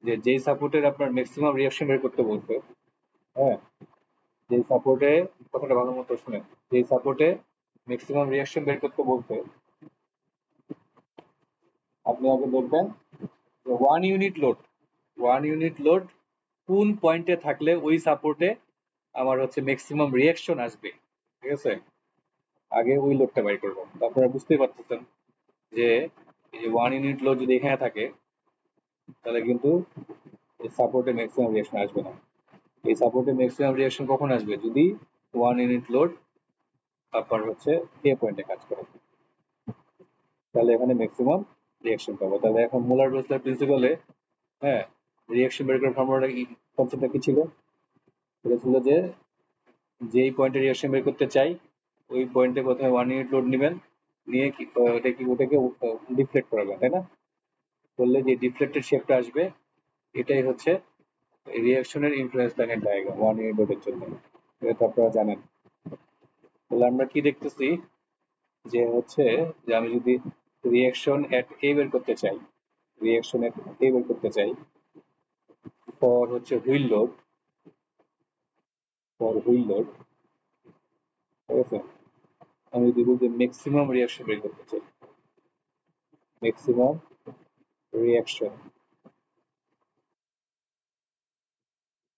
যে যেই সাপোর্টের আপনার ম্যাক্সিমাম রিয়াকশন বের করতে বলছে, হ্যাঁ, যেই সাপোর্টে, কথাটা ভালো মতো শুনেন, যেই সাপোর্টে ম্যাক্সিমাম রিয়াকশন বের করতে বলছে আপনি আগে দেখবেন যে 1 ইউনিট লোড কোন পয়েন্টে থাকলে ওই সাপোর্টে আমার হচ্ছে ম্যাক্সিমাম রিঅ্যাকশন আসবে। ঠিক আছে, আগে ওই লোডটা বাই করবো। আপনারা বুঝতেই পারতেছেন যে এই যে 1 ইউনিট লোড যদি এখানে থাকে তাহলে কিন্তু এই সাপোর্টে ম্যাক্সিমাম রিঅ্যাকশন আসবে না। এই সাপোর্টে ম্যাক্সিমাম রিঅ্যাকশন কখন আসবে? যদি 1 ইউনিট লোড আপনার হচ্ছে এ পয়েন্টে কাজ করে, তাহলে এখানে ম্যাক্সিমাম রিঅ্যাকশন পাবো। তাহলে এখন মুলার রোসলার প্রিন্সিপালে হ্যাঁ রিঅ্যাকশন বের করার ফর্মুলাটা কি, কনসেপ্টটা কি ছিল? এটা ছিল যে যেই পয়েন্টে রিঅ্যাকশন বের করতে চাই ওই পয়েন্টে প্রথমে 1 ইউনিট লোড নেবেন, নিয়ে কি ওটাকে ডিফ্লেক্ট করাবেন, তাই না? করলে যে ডিফ্লেক্টেড শেপটা আসবে এটাই হচ্ছে রিঅ্যাকশনের ইনফ্লুয়েন্স লাইনের ডায়াগ্রাম 1 ইউনিট লোডের জন্য। এটা তো আপনারা জানেন। তাহলে আমরা কি দেখতেছি যে হচ্ছে যে আমি যদি রিঅ্যাকশন এট এ বের করতে চাই, রিঅ্যাকশন এট এ বের করতে চাই ফর হচ্ছে হুইল লোড, ঠিক আছে, আমি যদি বলি যে ম্যাক্সিমাম রিঅ্যাকশন বের করতে চাই, ম্যাক্সিমাম রিঅ্যাকশন,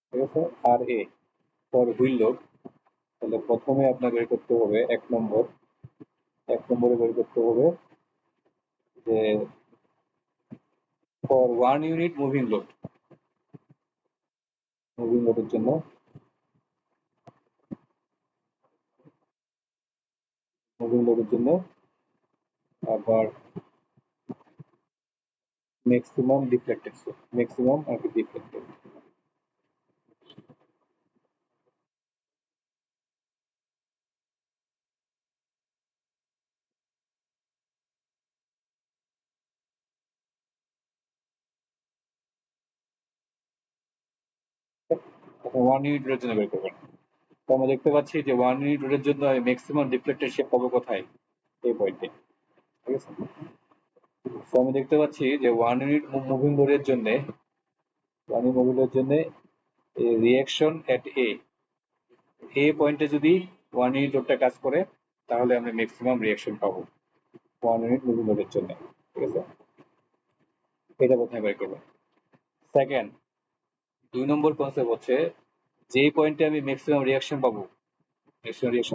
ঠিক আছে, আর এ ফর হুইল লোড, তাহলে প্রথমে আপনার বের করতে হবে এক নম্বরে বের করতে হবে যে ফর 1 ইউনিট মুভিং লোডের জন্য আবার ম্যাক্সিমাম ডিফ্লেক্টেড, ম্যাক্সিমাম আর কি ডিফ্লেক্টেড। এখন 1 ইউনিট লোডের জন্য বের করবেন। তো আমরা দেখতে পাচ্ছি যে 1 ইউনিট লোডের জন্য আমি ম্যাক্সিমাম ডিফ্লেক্টেড শেপ পাবো কোথায়? এই পয়েন্টে, ঠিক আছে। তো আমি দেখতে পাচ্ছি যে 1 ইউনিট মুভিং লোডের জন্য রিঅ্যাকশন এট এ পয়েন্টে যদি 1 ইউনিট লোডটা কাজ করে তাহলে আমরা ম্যাক্সিমাম রিঅ্যাকশন পাবো 1 ইউনিট মুভিং লোডের জন্য, ঠিক আছে। এটা কোথায় বের করবো? সেকেন্ড, 2 নম্বর কনসেপ্ট হচ্ছে যেই পয়েন্টে আমি ম্যাক্সিমাম রিঅ্যাকশন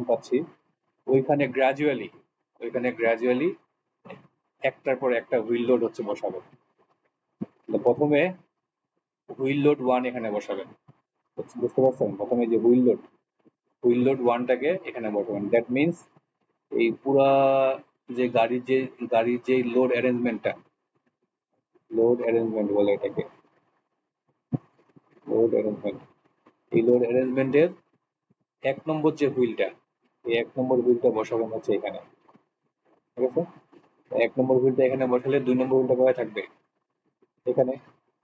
পাচ্ছি ওইখানে গ্রাজুয়ালি একটার পর একটা হুইল লোড হচ্ছে বসাবো। প্রথমে হুইল লোড 1 এখানে বসাবেন, বুঝতে পারছেন? প্রথমে যে হুইল লোড 1টাকে এখানে বসাবেন। দ্যাট মিনস এই পুরা যে গাড়ির যে লোড অ্যারেঞ্জমেন্ট বলে এটাকে, এই লোড অ্যারেঞ্জমেন্টের 1 নম্বর যে হুইলটা, এই 1 নম্বর হুইলটা বসাবেন হচ্ছে এখানে, ঠিক আছে। 1 নম্বর হুইলটা এখানে বসালে 2 নম্বর হুইলটা কোথায় থাকবে? এখানে।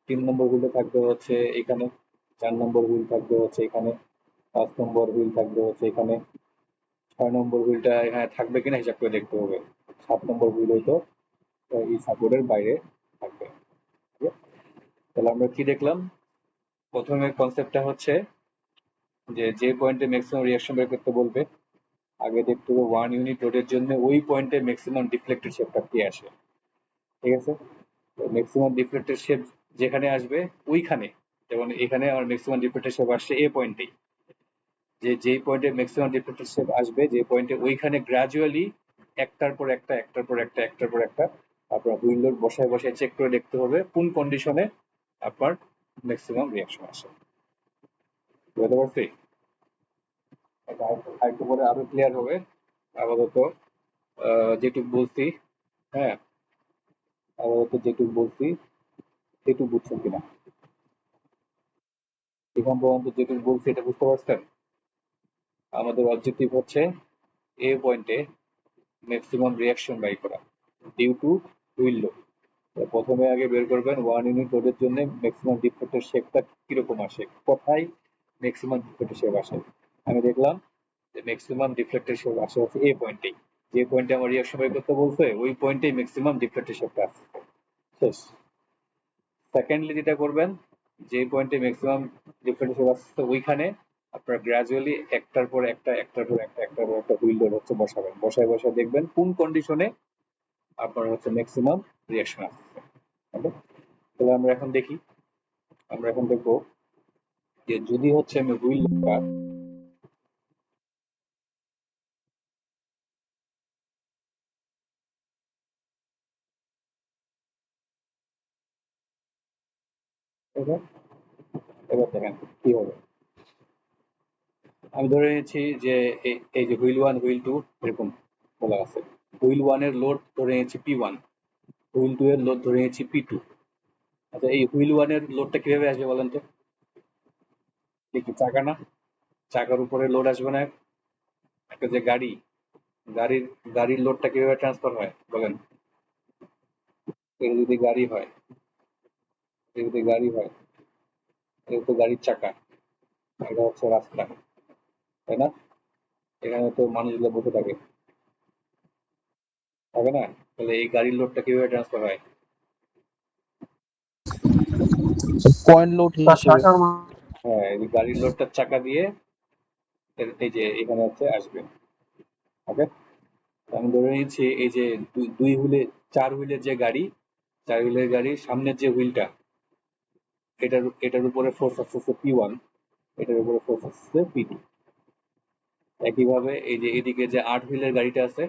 3 নম্বর হুইলটা থাকবে হচ্ছে এখানে, 4 নম্বর হুইল থাকবে হচ্ছে এখানে, 5 নম্বর হুইল থাকবে হচ্ছে এখানে, 6 নম্বর হুইলটা এখানে থাকবে কিনা হিসাব করে দেখতে হবে। 7 নম্বর হুইল হয়তো এই সাপোর্টের বাইরে থাকবে। তাহলে আমরা কি দেখলাম? প্রথমে কনসেপ্টটা হচ্ছে যে পয়েন্টে ম্যাক্সিমাম রিঅ্যাকশন বের করতে বলবে আগে দেখতে হবে 1 ইউনিট লোডের জন্য ওই পয়েন্টে ম্যাক্সিমাম ডিফ্লেক্টেড শেপটা কি আসে, ঠিক আছে। ম্যাক্সিমাম ডিফ্লেক্টেড শেপ যেখানে আসবে ওইখানে, যেমন এখানে আমার ম্যাক্সিমাম ডিফ্লেক্টেড শেপ আসছে এ পয়েন্টেই, যেই পয়েন্টে ম্যাক্সিমাম ডিফ্লেক্টেড শেপ আসবে যে পয়েন্টে ওইখানে গ্রাজুয়ালি একটার পর একটা আপনার হুইল লোড বসায় চেক করে দেখতে হবে কোন কন্ডিশনে আপনার ম্যাক্সিমাম রিঅ্যাকশন আসে। বুঝতে পারছি? আরেকটু পরে আরো ক্লিয়ার হবে। আপাতত যেটুক বলছি, হ্যাঁ, সেটুক বুঝছেন কিনা এখন পর্যন্ত যেটুক বলছি এটা বুঝতে পারছেন? আমাদের অবজেক্টিভ হচ্ছে এ পয়েন্টে ম্যাক্সিমাম রিঅ্যাকশন বাই করা ডিউ টু হুইল লোড। প্রথমে আগে বের করবেন 1 ইউনিট লোডের জন্য ম্যাক্সিমাম ডিফ্লেক্টেড শেপটা কিরকম আসে, কোথায় ম্যাক্সিমাম ডিফ্লেক্টেড শেপ আসে। আমি দেখলাম যে ম্যাক্সিমাম ডিফ্লেক্টেড শেপ আসে হচ্ছে এই পয়েন্টেই, যে পয়েন্টে আমার রিঅ্যাকশন বের করতে বলছে ওই পয়েন্টেই ম্যাক্সিমাম ডিফ্লেক্টেড শেপটা আসছে, শেষ। সেকেন্ডলি যেটা করবেন, যে পয়েন্টে ম্যাক্সিমাম ডিফ্লেক্টেড শেপ আসছে ওইখানে আপনার গ্রাজুয়ালি একটার পর একটা হুইল লোড হচ্ছে বসাবেন, বসায় দেখবেন কোন কন্ডিশনে আপনার হচ্ছে ম্যাক্সিমাম রিয়াকশন আসছে। ওকে, তাহলে আমরা এখন দেখি, আমরা এখন দেখবো যে যদি হচ্ছে আমি হুইলটা এবার এবার দেখেন কি হবে। আমি ধরে নিচ্ছি যে এই যে হুইল ওয়ান হুইল টু এরকম বলা আছে। হুইল ওয়ানের লোড ধরে নিচ্ছি P1, হুইল টু এর লোড ধরে নিচ্ছি P2। আচ্ছা, এই হুইল ওয়ানের লোডটা কিভাবে আসবে বলেন তো? কি চাকা না? চাকার উপরে লোড আসবে না? একটা যে গাড়ি, গাড়ির গাড়ির লোডটা কিভাবে ট্রান্সফার হয় বলেন? এটা যদি গাড়ি হয়, এটা যদি গাড়ি হয়, এটা তো গাড়ির চাকা, এটা হচ্ছে রাস্তা, তাই না? এখানে তো মানুষগুলো বসে থাকে, থাকে না? তাহলে এই গাড়ির লোডটা কিভাবে ট্রান্সফার হয়? পয়েন্ট লোড হিসেবে। হ্যাঁ, এই গাড়ির লোডটা চাকা দিয়ে এই যে এখানে হচ্ছে আসবে। ওকে, আমি ধরে নিচ্ছি এই যে দুই হুইলে, চার হুইলের যে গাড়ি, চার হুইলের গাড়ির সামনের যে হুইলটা, এটার উপরে ফোর্স আসছে P1, এটার উপরে ফোর্স আসছে P2। একইভাবে এই যে এদিকে যে আট হুইলের গাড়িটা আছে,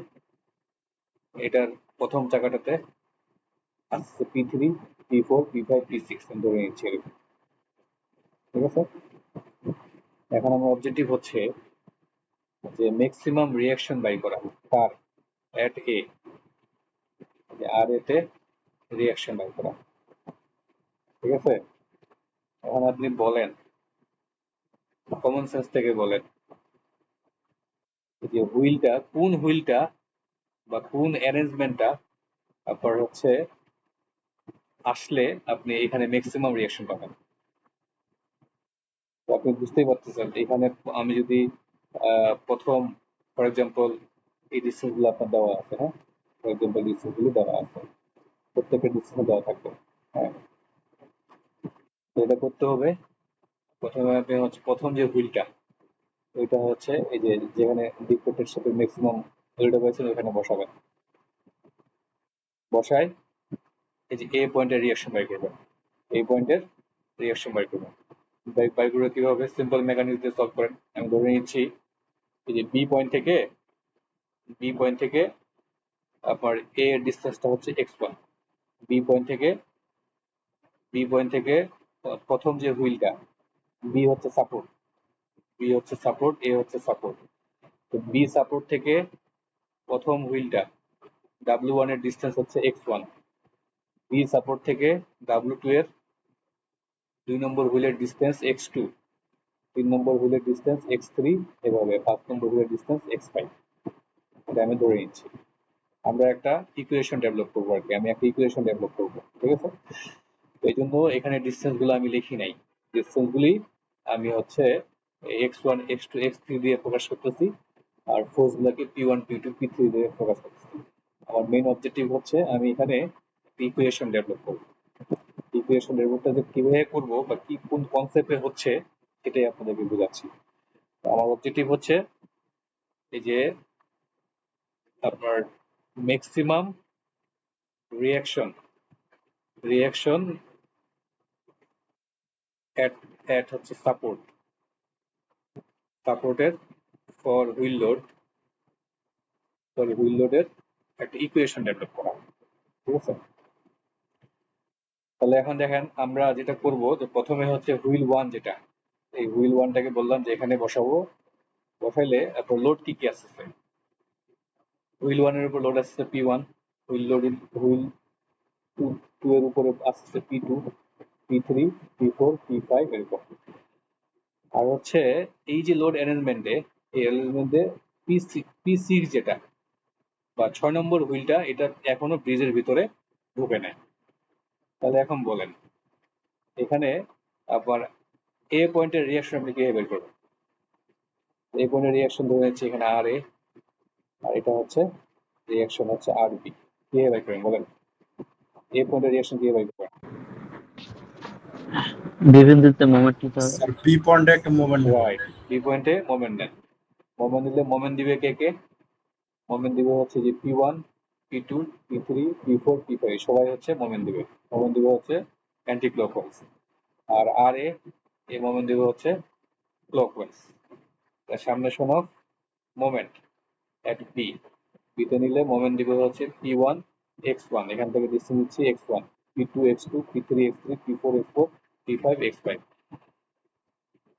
এটার প্রথম চাকাটাতে আসছে P3, P4, P5, P6 আমি ধরে নিচ্ছি এরকম। ঠিক আছে, এখন আমার অবজেক্টিভ হচ্ছে যে ম্যাক্সিমাম রিয়াকশন বাই করা, কার? এট এ, আর এতে রিয়াকশন বাই করা। ঠিক আছে, এখন আপনি বলেন, কমন সেন্স থেকে বলেন যে হুইলটা, কোন হুইলটা বা কোন অ্যারেঞ্জমেন্টটা আপনার হচ্ছে আসলে আপনি এখানে ম্যাক্সিমাম রিয়াকশন পাবেন। তো আপনি বুঝতেই পারতেছেন এখানে আমি যদি প্রথম, ফর এক্সাম্পল এই ডিসটেন্স গুলো আপনার দেওয়া আছে, হ্যাঁ, ফর এক্সাম্পল ডিসটেন্স গুলো দেওয়া আছে, প্রত্যেকের ডিসটেন্স দেওয়া থাকবে। হ্যাঁ, তো এটা করতে হবে। প্রথমে আপনি হচ্ছে প্রথম যে হুইলটা, ওইটা হচ্ছে এই যে যেখানে ডিক্টেটের সাথে ম্যাক্সিমাম ভ্যালুটা পাচ্ছেন ওখানে বসাবেন। বসায় এই যে এ পয়েন্টের রিয়াকশন বাই করবেন, এই পয়েন্টের রিয়াকশন বাই করবেন। বাই করে কিভাবে? সিম্পল মেকানিক্স দিয়ে সলভ করেন। আমি ধরে নিচ্ছি এই যে বি পয়েন্ট থেকে আপনার এ এর ডিসটেন্সটা হচ্ছে x1। বি পয়েন্ট থেকে বি পয়েন্ট থেকে প্রথম যে হুইলটা, বি হচ্ছে সাপোর্ট, বি হচ্ছে সাপোর্ট, এ হচ্ছে সাপোর্ট। তো বি সাপোর্ট থেকে প্রথম হুইলটা W1 এর ডিসটেন্স হচ্ছে x1। বি সাপোর্ট থেকে W2 এর 2 নম্বর হুইলের ডিসটেন্স x2, 3 নম্বর হুইলের ডিসটেন্স x3, এভাবে 5 নম্বর হুইলের ডিসটেন্স x5। এটা আমি ধরে নিচ্ছি। আমরা একটা ইকুয়েশন ডেভেলপ করবো আর কি, আমি একটা ইকুয়েশন ডেভেলপ করবো। ঠিক আছে, এই জন্য এখানে ডিসটেন্স গুলো আমি লিখি নাই। ডিসটেন্স গুলি আমি হচ্ছে x1, x2, x3 দিয়ে প্রকাশ করতেছি, আর ফোর্স গুলোকে P1, P2, P3 দিয়ে প্রকাশ করতেছি। আমার মেইন অবজেক্টিভ হচ্ছে আমি এখানে ইকুয়েশন ডেভেলপ করবো। ইকুয়েশন ডেভেলপটা যে কিভাবে করবো বা কি কোন কনসেপ্টে হচ্ছে সেটাই আপনাদেরকে বোঝাচ্ছি। আমার অবজেক্টিভ হচ্ছে এই যে আপনার ম্যাক্সিমাম রিয়াকশন, রিয়াকশন এট হচ্ছে সাপোর্ট, সাপোর্টের for wheel load, for wheel লোডের একটা ইকুয়েশন ডেভেলপ করা। ঠিক আছে, তাহলে এখন দেখেন আমরা যেটা করব যে প্রথমে হচ্ছে হুইল ওয়ান, যেটা এই হুইল ওয়ানটাকে বললাম যে এখানে বসাবো। বসাইলে আপনার লোড কি কি আসছে? হুইল ওয়ানের উপর লোড আসছে P1, wheel load, wheel two, two এর উপরে আসছে P2, P3, P4, P5 এরকম। আর হচ্ছে এই যে লোড অ্যারেঞ্জমেন্টে, এই অ্যারেঞ্জমেন্টে P6 যেটা বা 6 নম্বর হুইলটা, এটা এখনো ব্রিজের ভিতরে ঢুকে নেয়। তাহলে এখন বলেন এখানে আপনার এ পয়েন্টের রিয়াকশন আপনি কিভাবে বের করবেন? এ পয়েন্টের রিয়াকশন ধরে নিচ্ছি এখানে আর এ, আর এটা হচ্ছে রিয়াকশন হচ্ছে আর বি। কিভাবে বের করবেন বলেন? এ পয়েন্টের রিয়াকশন কিভাবে বের করবেন? বিবিন্দিতে মোমেন্ট নিতে হবে। স্যার বি পয়েন্টে একটা মুভমেন্ট নেব। রাইট, বি পয়েন্টে মোমেন্ট নেন। মোমেন্ট দিলে মোমেন্ট দিবে কে কে? মোমেন্ট দিবে হচ্ছে যে P1, P2 P3 P4 P5 সবাই হচ্ছে মোমেন্ট দিবে হচ্ছে অ্যান্টি ক্লকওয়াইজ। আর আর এ মোমেন্ট দিবে হচ্ছে ক্লকওয়াইজ। তার সামনে শোনো মোমেন্ট এট বি, বিতে নিলে মোমেন্ট দিবে হচ্ছে P1 x1, এখান থেকে ডিস্টেন্স নিচ্ছি x1, P2 x2 P3 x3 P4 x4 P5 x5।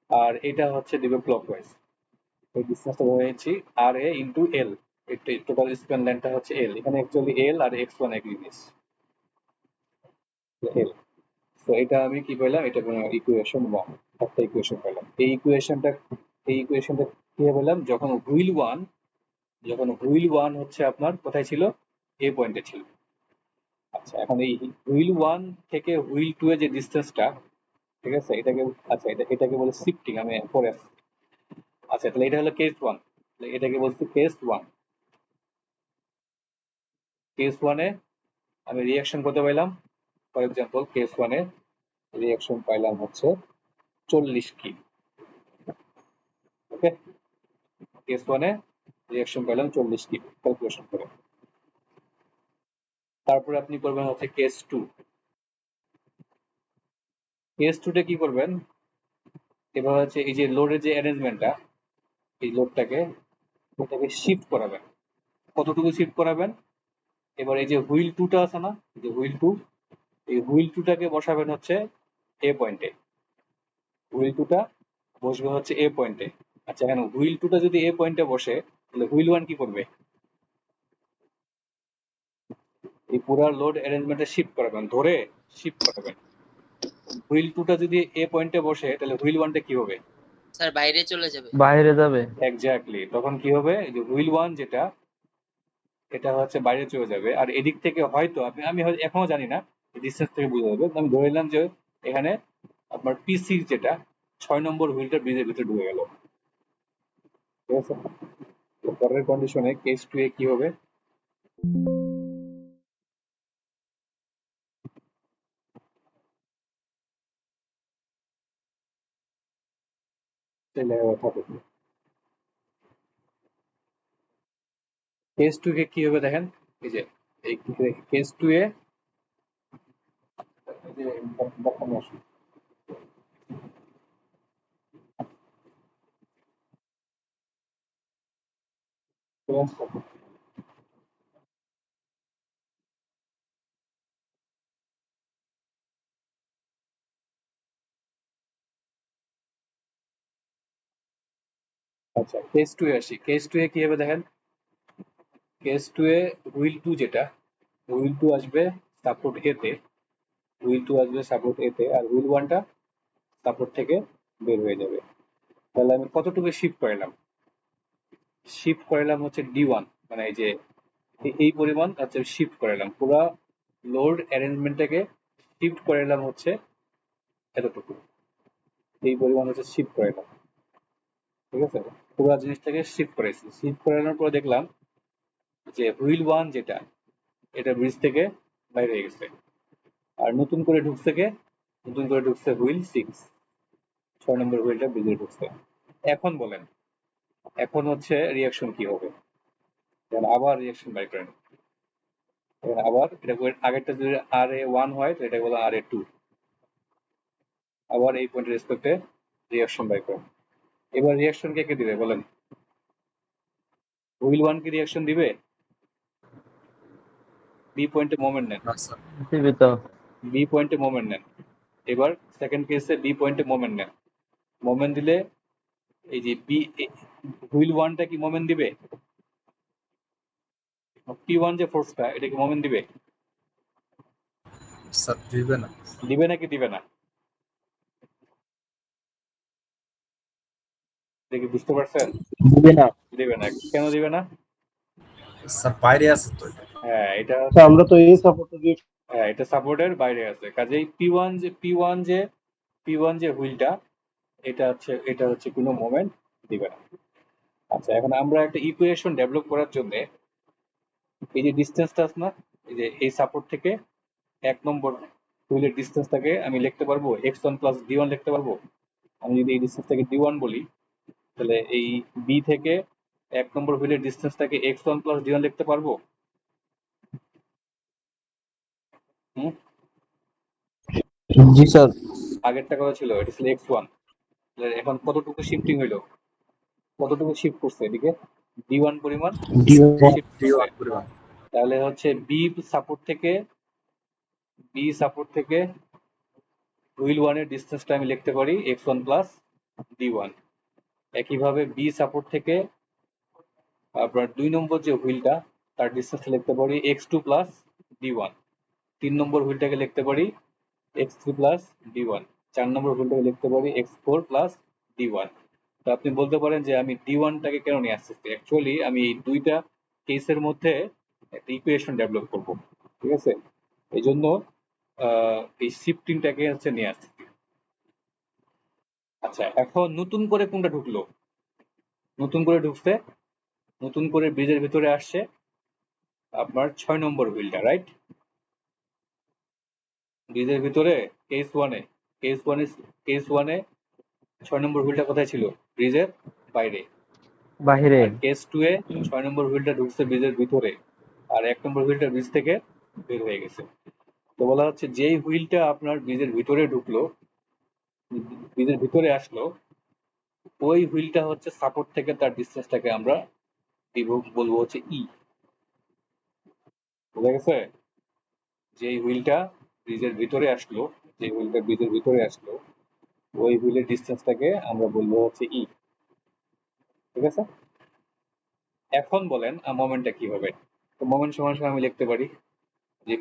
আর এটা হচ্ছে দিবে ক্লকওয়াইজ। এই ডিসটেন্সটা ধরে নিচ্ছি আর এ ইন্টু এল, টোটাল স্প্যান লেন্থটা হচ্ছে এল, এখানে অ্যাকচুয়ালি এল আর x1 একই জিনিস, এল। তো এটা আমি কি পেলাম, এটা ইকুয়েশন 1, একটা ইকুয়েশন পেলাম। এই ইকুয়েশনটা কি পেলাম, যখন হুইল 1 হচ্ছে আপনার কোথায় ছিল, এ পয়েন্টে ছিল। আচ্ছা, এখন এই হুইল 1 থেকে হুইল 2 এর যে ডিসটেন্সটা, ঠিক আছে, এটাকে বলে শিফটিং, আমি পরে আসছি। আচ্ছা, তাহলে এটা হলো কেস 1, এটাকে বলছি কেস 1। কেস 1 এ আমি রিঅ্যাকশন করতে পাইলাম, for example case 1 A reaction পাইলাম হচ্ছে 40 কি। ওকে, কেস 1 এ রিঅ্যাকশন পাইলাম 40 কি ক্যালকুলেশন করে। তারপরে আপনি করবেন হচ্ছে কেস 2। কেস 2 তে কি করবেন, এবার হচ্ছে এই যে লোডের যে অ্যারেঞ্জমেন্টটা, এই লোডটাকে এটাকে শিফট করাবেন। কতটুকু শিফট করাবেন, এবার এই যে হুইল 2টা আছে না, এই যে হুইল 2, এই হুইল 2টাকে বসাবেন হচ্ছে এ পয়েন্টে, হুইল 2টা বসবে হচ্ছে এ পয়েন্টে। আচ্ছা, এখানে হুইল 2টা যদি এ পয়েন্টে বসে, তাহলে হুইল 1 কি করবে, এই পুরো লোড অ্যারেঞ্জমেন্টে শিফট করাবেন, ধরে শিফট করাবেন। হুইল 2টা যদি এ পয়েন্টে বসে, তাহলে হুইল 1টা কি হবে, স্যার বাইরে চলে যাবে। বাইরে যাবে। এক্স্যাক্টলি, তখন কি হবে, এই যে হুইল 1 যেটা, এটা হচ্ছে বাইরে চলে যাবে। আর এদিক থেকে হয়তো আমি হয়তো এখনো জানি না, ডিসটেন্স থেকে বোঝা যাবে, আমি ধরে নিলাম যে এখানে আপনার P6 যেটা 6 নম্বর হুইলটা ব্রিজের ভিতরে ঢুকে গেল। ঠিক আছে, তো পরের কন্ডিশনে কেস 2 এ কি হবে, কেস 2 এ কি হবে দেখেন, এই যে এই কেস 2 এ এই যে দেখানো আসুন। আচ্ছা, কেস 2 এ আসি। কেস 2 এ কি হবে দেখেন, কেস 2 এ হুইল 2 যেটা, হুইল 2 আসবে সাপোর্ট এ তে, হুইল 2 আসবে সাপোর্ট এ তে, আর হুইল 1টা সাপোর্ট থেকে বের হয়ে যাবে। তাহলে আমি কতটুকু শিফট করলাম, শিফট করলাম হচ্ছে D1, মানে এই যে এই পরিমাণ হচ্ছে শিফট করলাম, পুরো লোড অ্যারেঞ্জমেন্টটাকে শিফট করলাম হচ্ছে এতটুকু, এই পরিমাণ হচ্ছে শিফট করলাম। ঠিক আছে, পুরো জিনিসটাকে শিফট করেছি, শিফট করানোর পর দেখলাম যে হুইল 1 যেটা, এটা ব্রিজ থেকে বাইরে হয়ে গেছে, আর নতুন করে ঢুকছে হুইল 6, 6 নম্বর হুইলটা ব্রিজে ঢুকছে। এখন বলেন, এখন হচ্ছে রিয়াকশন কি হবে, আবার রিয়াকশন বাই করেন। আবার এটা আগেরটা যদি RA1 হয়, তো এটা বলা RA2, আবার এই পয়েন্টের রেসপেক্টে রিয়াকশন বাই করেন। এবার রিয়াকশন কে কে দিবে বলেন, হুইল 1 কি রিয়াকশন দিবে, বি পয়েন্টে মোমেন্ট নেন, না স্যার। দিবি তো। বি পয়েন্টে মোমেন্ট নেন। এবার সেকেন্ড কেসে বি পয়েন্টে মোমেন্ট নেন, মোমেন্ট দিলে এই যে হুইল 1টা কি মোমেন্ট দিবে, P1 যে ফোর্সটা, এটা কি মোমেন্ট দিবে, স্যার দিবে না। দিবে নাকি দিবে না, দেখি বুঝতে পারছেন, দিবে না। দিবে না। কেন দিবে না, স্যার বাইরে আছে তো এটা। হ্যাঁ এটা, আমরা তো এই সাপোর্টটা দিয়ে হ্যাঁ এটা সাপোর্টের বাইরে আছে, কাজেই P1 যে হুইলটা, এটা হচ্ছে কোনো মোমেন্ট দিবে না। আচ্ছা, এখন আমরা একটা ইকুয়েশন ডেভেলপ করার জন্য এই যে ডিসটেন্সটা আছে না, এই যে এই সাপোর্ট থেকে 1 নম্বর হুইলের ডিসটেন্সটাকে আমি লিখতে পারবো x1 প্লাস d1 লিখতে পারবো। আমি যদি এই ডিসটেন্সটাকে d1 বলি, তাহলে এই বি থেকে 1 নম্বর হুইলের ডিসটেন্সটাকে x1 প্লাস d1 লিখতে পারবো। হুম জি স্যার। আগেরটা কত ছিল? এটা ছিল x1। এখন কতটুকু শিফটিং হইলো? কতটুকু শিফট করছে এদিকে? d1 পরিমাণ শিফট করছে। D1 পরিমাণ। তাহলে হচ্ছে বি সাপোর্ট থেকে হুইল 1 এর ডিসটেন্সটা আমি লিখতে পারি x1 প্লাস d1। একইভাবে বি সাপোর্ট থেকে আপনার 2 নম্বর যে হুইলটা তার ডিসটেন্স লিখতে পারি x2 প্লাস d1। 3 নম্বর হুইলটাকে লিখতে পারি x3 প্লাস d1। 4 নম্বর হুইলটাকে লিখতে পারি x4 প্লাস d1। তো আপনি বলতে পারেন যে আমি d1টাকে কেন নিয়ে আসতেছি? অ্যাকচুয়ালি আমি এই দুইটা কেসের মধ্যে একটা ইকুয়েশন ডেভেলপ করব, ঠিক আছে? এই জন্য এই শিফটিংটাকে হচ্ছে নিয়ে আসছি। আচ্ছা, এখন নতুন করে কোনটা ঢুকলো? নতুন করে ঢুকছে, নতুন করে ব্রিজের ভিতরে আসছে আপনার 6 নম্বর হুইলটা, রাইট? ব্রিজের ভিতরে কেস ওয়ানে কেস ওয়ানে 6 নম্বর হুইলটা কোথায় ছিল? ব্রিজের বাইরে। বাহিরে। আর কেস 2 এ 6 নম্বর হুইলটা ঢুকছে ব্রিজের ভিতরে, আর 1 নম্বর হুইলটা ব্রিজ থেকে বের হয়ে গেছে। তো বলা হচ্ছে যেই হুইলটা আপনার ব্রিজের ভিতরে ঢুকলো, ব্রিজের ভিতরে আসলো, ওই হুইলটা হচ্ছে সাপোর্ট থেকে তার ডিসটেন্সটাকে আমরা বলবো হচ্ছে ই। বুঝা গেছে? যেই হুইলটা ব্রিজের ভিতরে আসলো, যে হুইলটা ব্রিজের ভিতরে আসলো, ওই হুইলের ডিসটেন্সটাকে আমরা বলবো হচ্ছে ই। ঠিক আছে? এখন বলেন মোমেন্টটা কি হবে? তো মোমেন্ট সমান সমান আমি লিখতে পারি যে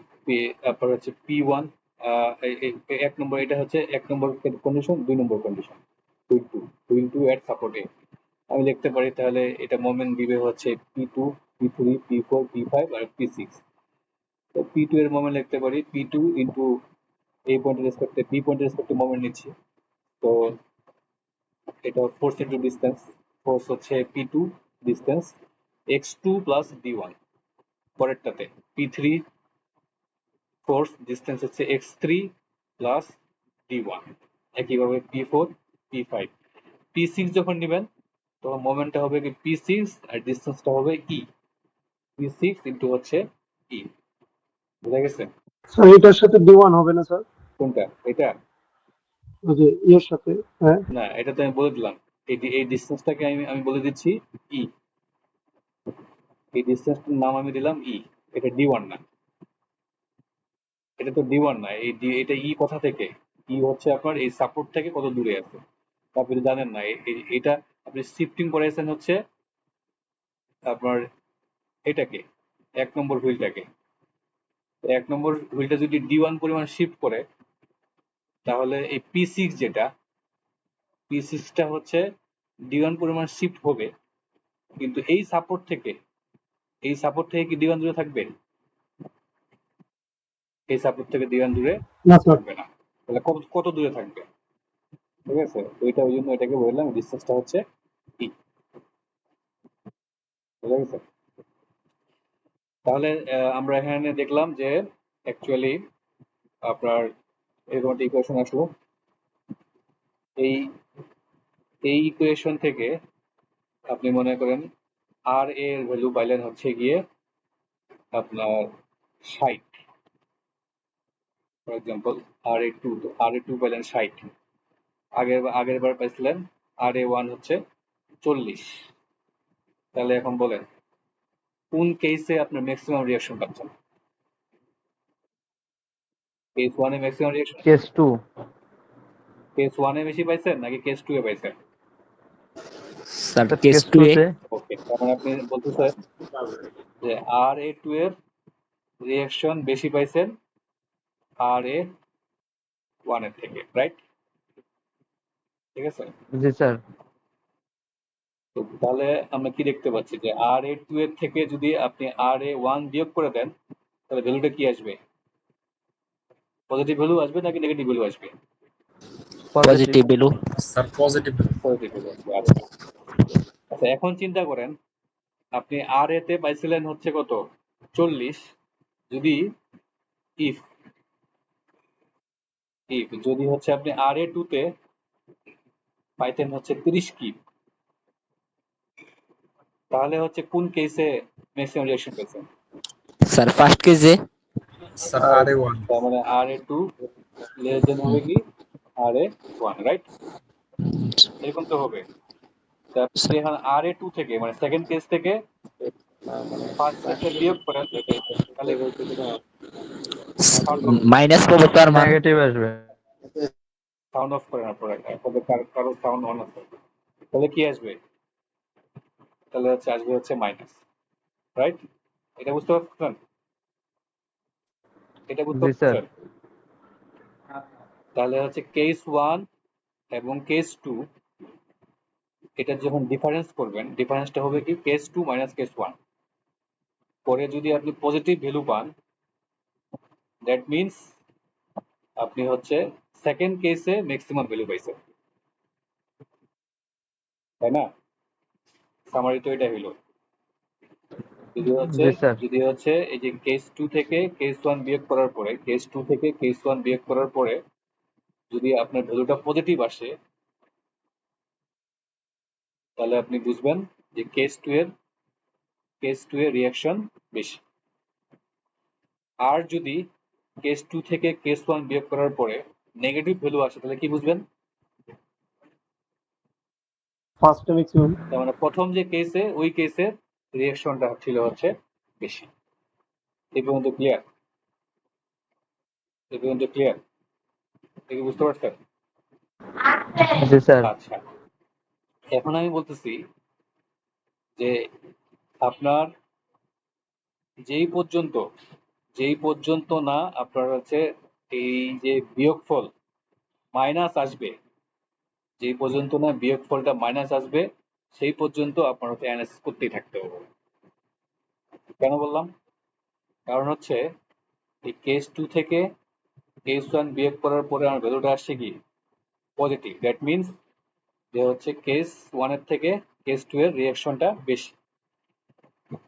আপনার হচ্ছে p1, এক নম্বর, এটা হচ্ছে 1 নম্বর condition, 2 number condition, wheel two at সাপোর্টে আমি লিখতে পারি। তাহলে এটা মোমেন্ট দিবে হচ্ছে p2, p3, p4, p5 আর p6। তো p2 এর মোমেন্ট লিখতে পারি p2 ইন্টু এই পয়েন্টের রেসপেক্টে বি পয়েন্টের রেসপেক্টে মোমেন্ট নিচ্ছি। তো এটা ফোর্স ইন্টু ডিস্টেন্স, ফোর্স হচ্ছে p2 distance x2 plus d1। পরেরটাতে p3 force distance হচ্ছে x3 প্লাস d1। একইভাবে p4, p5, p6 যখন নেবেন তখন মোমেন্টটা হবে কি p6 আর ডিস্টেন্সটা হবে e, p6 ইন্টু হচ্ছে e। বুঝা গেছে? স্যার এটার সাথে D1 হবে না স্যার? কোনটা? এটা ওই যে এর সাথে, হ্যাঁ। না, এটা তো আমি বলে দিলাম। এই ডিস্টেন্সটাকে আমি বলে দিচ্ছি ই। এই ডিস্টেন্সটার নাম আমি দিলাম ই। এটা d1 না, এটা তো d1 না। এটা ই কোথা থেকে? ই হচ্ছে আপনার এই সাপোর্ট থেকে কত দূরে আছে আপনি জানেন না। এটা আপনি শিফটিং করাইছেন হচ্ছে আপনার এটাকে, 1 নম্বর হুইলটাকে। 1 নম্বর হুইলটা যদি d1 পরিমাণ শিফট করে, তাহলে এই p6 যেটা, p6টা হচ্ছে d1 পরিমাণ শিফট হবে, কিন্তু এই সাপোর্ট থেকে কি d1 দূরে থাকবে? এই সাপোর্ট থেকে d1 দূরে না স্যার। থাকবে না। তাহলে কত কত দূরে থাকবে? ঠিক আছে? তো এটা ওই জন্য এটাকে বললাম ডিসটেন্সটা হচ্ছে ই। বুঝা গেছে? তাহলে আমরা এখানে দেখলাম যে অ্যাকচুয়ালি আপনার এরকম একটা ইকুয়েশন আসলো। এই এই ইকুয়েশন থেকে আপনি মনে করেন আর এর ভ্যালু পাইলেন হচ্ছে গিয়ে আপনার 60, ফর এক্সাম্পল আর এ টু পাইলেন 60। আগের বার পাইছিলেন আর এ1 হচ্ছে 40। তাহলে এখন বলেন কোন কেসে আপনার ম্যাক্সিমাম রিঅ্যাকশন পাচ্ছেন? কেস 1 এ ম্যাক্সিমাম রিঅ্যাকশন, কেস 2। কেস 1 এ বেশি পাইছেন নাকি কেস 2 এ পাইছেন? স্যার স্যার কেস কেস 2 2 এ। তে। ওকে, তার মানে আপনি বলতেছেন যে আর এ টু এর রিঅ্যাকশন বেশি পাইছেন আর এ ওয়ান এর থেকে, রাইট? ঠিক আছে? জি স্যার। তো তাহলে আমরা কি দেখতে পাচ্ছি যে আর এ টু এর থেকে যদি আপনি আর এ ওয়ান বিয়োগ করে দেন, তাহলে ভ্যালুটা কি আসবে? পজিটিভ ভ্যালু আসবে নাকি নেগেটিভ ভ্যালু আসবে? Positive value. Sir positive. Positive value আসবে। আচ্ছা আচ্ছা, এখন চিন্তা করেন আপনি আর এ তে পাইছিলেন হচ্ছে কত? 40। যদি ইফ ইফ যদি হচ্ছে আপনি আর এ টু তে পাইতেন হচ্ছে 30 কি, তাহলে হচ্ছে কোন কেসে ম্যাক্সিমাম রিঅ্যাকশন পেয়েছেন? স্যার ফার্স্ট কেসে। স্যার RA1 তার মানে RA2 লেস দেন হবে কি RA1, রাইট? এরকম তো হবে। তারপর যদি এখন RA2 থেকে মানে সেকেন্ড কেস থেকে ফার্স্ট কেসে বিয়োগ করেন তাহলে সাউন্ড অফ মাইনাস পাবো তার মান নেগেটিভ আসবে। সাউন্ড অফ করেন আপনারা, আপনাদের কারো সাউন্ড অন আছে, তাহলে কি আসবে? তাহলে আসবে হচ্ছে মাইনাস, রাইট? এটা বুঝতে পারছেন? এটা বুঝতে জি স্যার। পারছেন? তাহলে হচ্ছে কেস 1 এবং কেস 2 এটা যখন ডিফারেন্স করবেন, ডিফারেন্সটা হবে কি কেস 2 মাইনাস কেস 1। পরে যদি আপনি পজিটিভ ভ্যালু পান, দ্যাট মিন্স আপনি হচ্ছে সেকেন্ড কেসে ম্যাক্সিমাম ভ্যালু পাইছেন, তাই না? সামারি তো এটা হইলো। জি স্যার। যদি হচ্ছে এই যে কেস 2 থেকে কেস 1 বিয়োগ করার পরে, কেস 2 থেকে কেস 1 বিয়োগ করার পরে যদি আপনার ভ্যালুটা পজিটিভ আসে, তাহলে আপনি বুঝবেন যে কেস 2 এর রিঅ্যাকশন বেশি। আর যদি কেস 2 থেকে কেস 1 বিয়োগ করার পরে নেগেটিভ ভ্যালু আসে, তাহলে কি বুঝবেন? First maximum. তার মানে প্রথম যে কেসে ওই কেসের রিঅ্যাকশনটা ছিল হচ্ছে বেশি। এই পর্যন্ত ক্লিয়ার? এই পর্যন্ত ক্লিয়ার? এটা কি বুঝতে পারছেন? জি স্যার। আচ্ছা, এখন আমি বলতেছি যে আপনার যেই পর্যন্ত না আপনার হচ্ছে এই যে বিয়োগফল মাইনাস আসবে, যেই পর্যন্ত না বিয়োগফলটা মাইনাস আসবে, সেই পর্যন্ত আপনার হচ্ছে অ্যানালাইসিস করতেই থাকতে হবে। কেন বললাম? কারণ হচ্ছে এই কেস 2 থেকে কেস 1 বিয়োগ করার পরে আমার ভ্যালুটা আসছে কি পজিটিভ, দ্যাট মিন্স যে হচ্ছে কেস 1 এর থেকে কেস 2 এর রিঅ্যাকশনটা বেশি।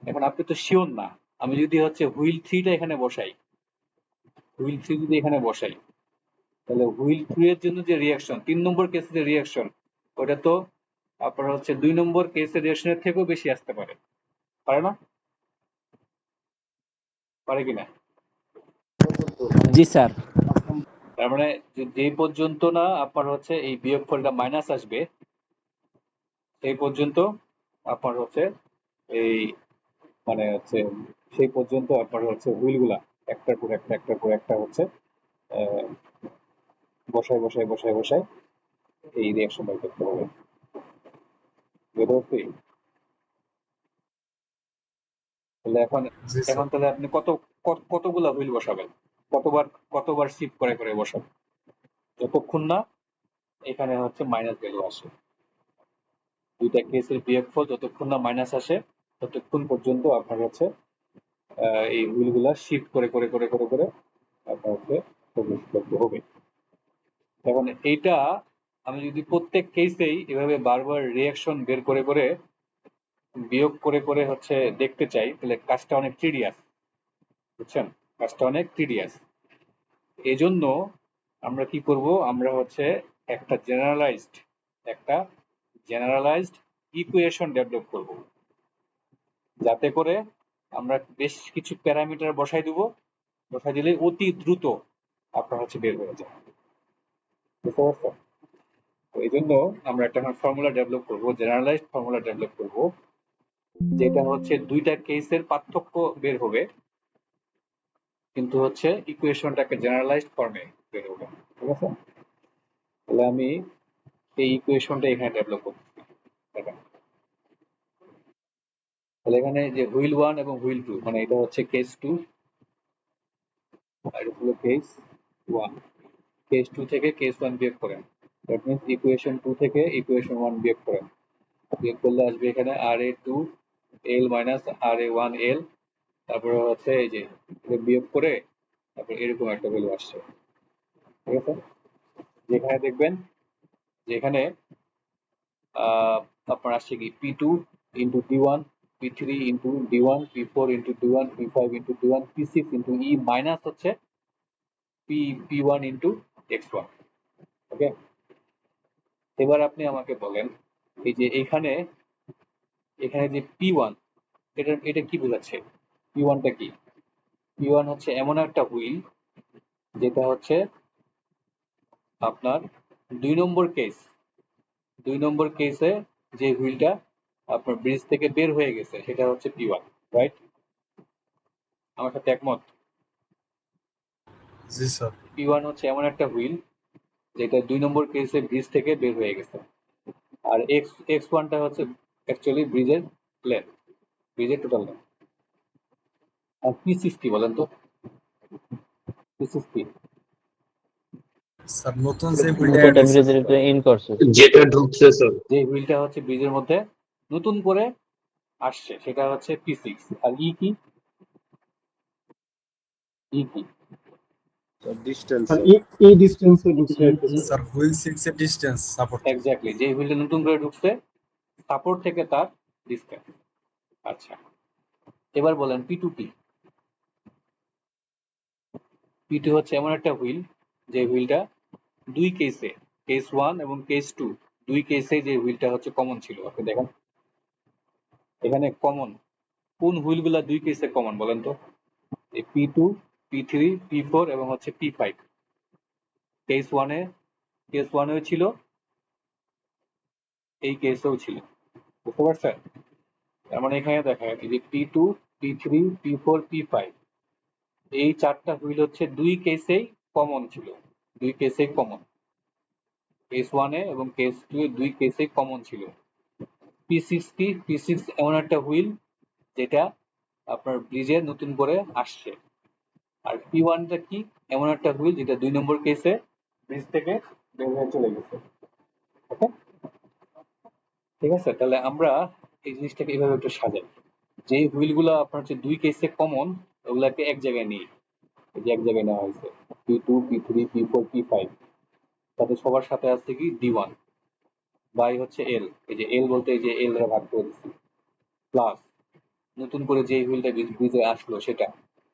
এখন আপনি তো শিওর না, আমি যদি হচ্ছে হুইল 3টা এখানে বসাই, হুইল 3 যদি এখানে বসাই, তাহলে হুইল 3 এর জন্য যে রিঅ্যাকশন 3 নম্বর কেসের যে রিঅ্যাকশন, ওটা তো আপনার হচ্ছে 2 নম্বর কেসের রিঅ্যাকশনের থেকেও বেশি আসতে পারে, পারে না? পারে কিনা? জি স্যার। তার মানে যেই পর্যন্ত না আপনার হচ্ছে এই বিয়োগফলটা মাইনাস আসবে, সেই পর্যন্ত আপনার হচ্ছে এই মানে হচ্ছে সেই পর্যন্ত আপনার হচ্ছে হুইলগুলা একটার পর একটা হচ্ছে আহ, বসায় এই রিঅ্যাকশন বের করতে হবে। বুঝতে পারছি? তাহলে এখন জি এখন স্যার তাহলে আপনি কতগুলা হুইল বসাবেন? কতবার শিফট করে বসাবেন? যতক্ষণ না এখানে হচ্ছে মাইনাস ভ্যালু আসে। দুইটা কেসের বিয়োগফল যতক্ষণ না মাইনাস আসে, ততক্ষণ পর্যন্ত আপনার হচ্ছে এই হুইলগুলা শিফট করে আপনার হচ্ছে প্রবেশ করতে হবে। এখন এইটা আমি যদি প্রত্যেক কেসেই এভাবে বারবার রিঅ্যাকশন বের করে বিয়োগ করে হচ্ছে দেখতে চাই, তাহলে কাজটা অনেক টিডিয়াস, বুঝছেন? কাজটা অনেক টিডিয়াস। এজন্য আমরা কি করব, আমরা হচ্ছে একটা জেনারেলাইজড ইকুয়েশন ডেভেলপ করব, যাতে করে আমরা বেশ কিছু প্যারামিটার বসাই দিলে অতি দ্রুত আপনার হচ্ছে বের হয়ে যায়। বুঝতে পারছো? তো এই জন্য আমরা একটা ফর্মুলা ডেভেলপ করবো, জেনারেলাইজড ফর্মুলা ডেভেলপ করবো, যেটা হচ্ছে দুইটা কেসের পার্থক্য বের হবে, কিন্তু হচ্ছে ইকুয়েশনটাকে জেনারেলাইজড ফর্মে বের হবে। ঠিক আছে? তাহলে আমি এই ইকুয়েশনটা এখানে ডেভেলপ করতেছি। দেখেন, তাহলে এখানে যে হুইল 1 এবং হুইল 2 মানে এটা হচ্ছে কেস 2 আর এটা হলো কেস 1। কেস 2 থেকে কেস 1 বিয়োগ করেন, দ্যাট মিন্স ইকুয়েশন 2 থেকে ইকুয়েশন 1 বিয়োগ করেন। বিয়োগ করলে আসবে এখানে RA2 L minus RA1 L, তারপরে হচ্ছে এই যে এটা বিয়োগ করে তারপর এরকম একটা ভ্যালু আসছে। ঠিক আছে? যেখানে দেখবেন যেখানে আপনার আসছে কি P2 into D1, P3 into D1, P4 into D1, P5 into D1, P6 into E minus হচ্ছে P1 ইন্টু X1। ওকে, এবার আপনি আমাকে বলেন এই যে এখানে যে P1 এটা কি বোঝাচ্ছে? P1টা কি? P1 হচ্ছে এমন একটা হুইল যেটা হচ্ছে আপনার 2 নম্বর কেসে যে হুইলটা আপনার ব্রিজ থেকে বের হয়ে গেছে সেটা হচ্ছে P1, রাইট? আমার সাথে একমত? জি স্যার। P1 হচ্ছে এমন একটা হুইল যেটা 2 নম্বর কেসে ব্রিজ থেকে বের হয়ে গেছে। আর X1 টা হচ্ছে অ্যাকচুয়ালি ব্রিজের লেন্থ, ব্রিজের টোটাল লেন্থ। আর P60 বলেন তো, P60 স্যার নতুন যে হুইলটা নতুন অ্যাড হয়েছে টেম্পারেচার ইন করছে যেটা ঢুকছে স্যার। যে হুইলটা হচ্ছে ব্রিজের মধ্যে নতুন করে আসছে সেটা হচ্ছে P6। আর ই কি? ই কি? ডিসটেন্স আর এই ডিস্টেন্সে ঢুকছে আর কি। স্যার হুইল 6 এর ডিসটেন্স সাপোর্ট। এক্স্যাক্টলি, যে হুইলটা নতুন করে ঢুকছে সাপোর্ট থেকে তার ডিসটেন্স। আচ্ছা, এবার বলেন P2 কি? P2 হচ্ছে এমন একটা হুইল যে হুইলটা দুই কেসে, কেস 1 এবং কেস 2 দুই কেসে যে হুইলটা হচ্ছে কমন ছিল। আপনি দেখেন এখানে কমন কোন হুইলগুলা দুই কেসে কমন বলেন তো? এই P2, P3, P4 এবং হচ্ছে P5 কেস 1 এ ছিল, এই কেসেও ছিল। বুঝতে পারছেন? তার মানে এখানে দেখা যাচ্ছে যে P2, P3, P4, P5 এই চারটা হুইল হচ্ছে দুই কেসেই কমন ছিল, দুই কেসেই কমন। কেস 1 এবং কেস 2 দুই কেসেই কমন ছিল। P6 কি? P6 এমন একটা হুইল যেটা আপনার ব্রিজে নতুন করে আসছে। আর P1 টা কি? এমন একটা হুইল যেটা 2 নম্বর কেসে ব্রিজ থেকে বের হয়ে চলে গেছে। ওকে, ঠিক আছে? তাহলে আমরা এই জিনিসটাকে এইভাবে একটু সাজাই। যে হুইলগুলো আপনার হচ্ছে দুই কেসে কমন ওগুলাকে এক জায়গায় নিই, এই যে এক জায়গায় নেওয়া হয়েছে P2, P3, P4, P5, তাদের সবার সাথে আছে কি D1 বাই হচ্ছে L, এই যে L বলতে এই যে L দ্বারা ভাগ করে দিচ্ছি, প্লাস নতুন করে যে হুইলটা ব্রিজে আসলো সেটা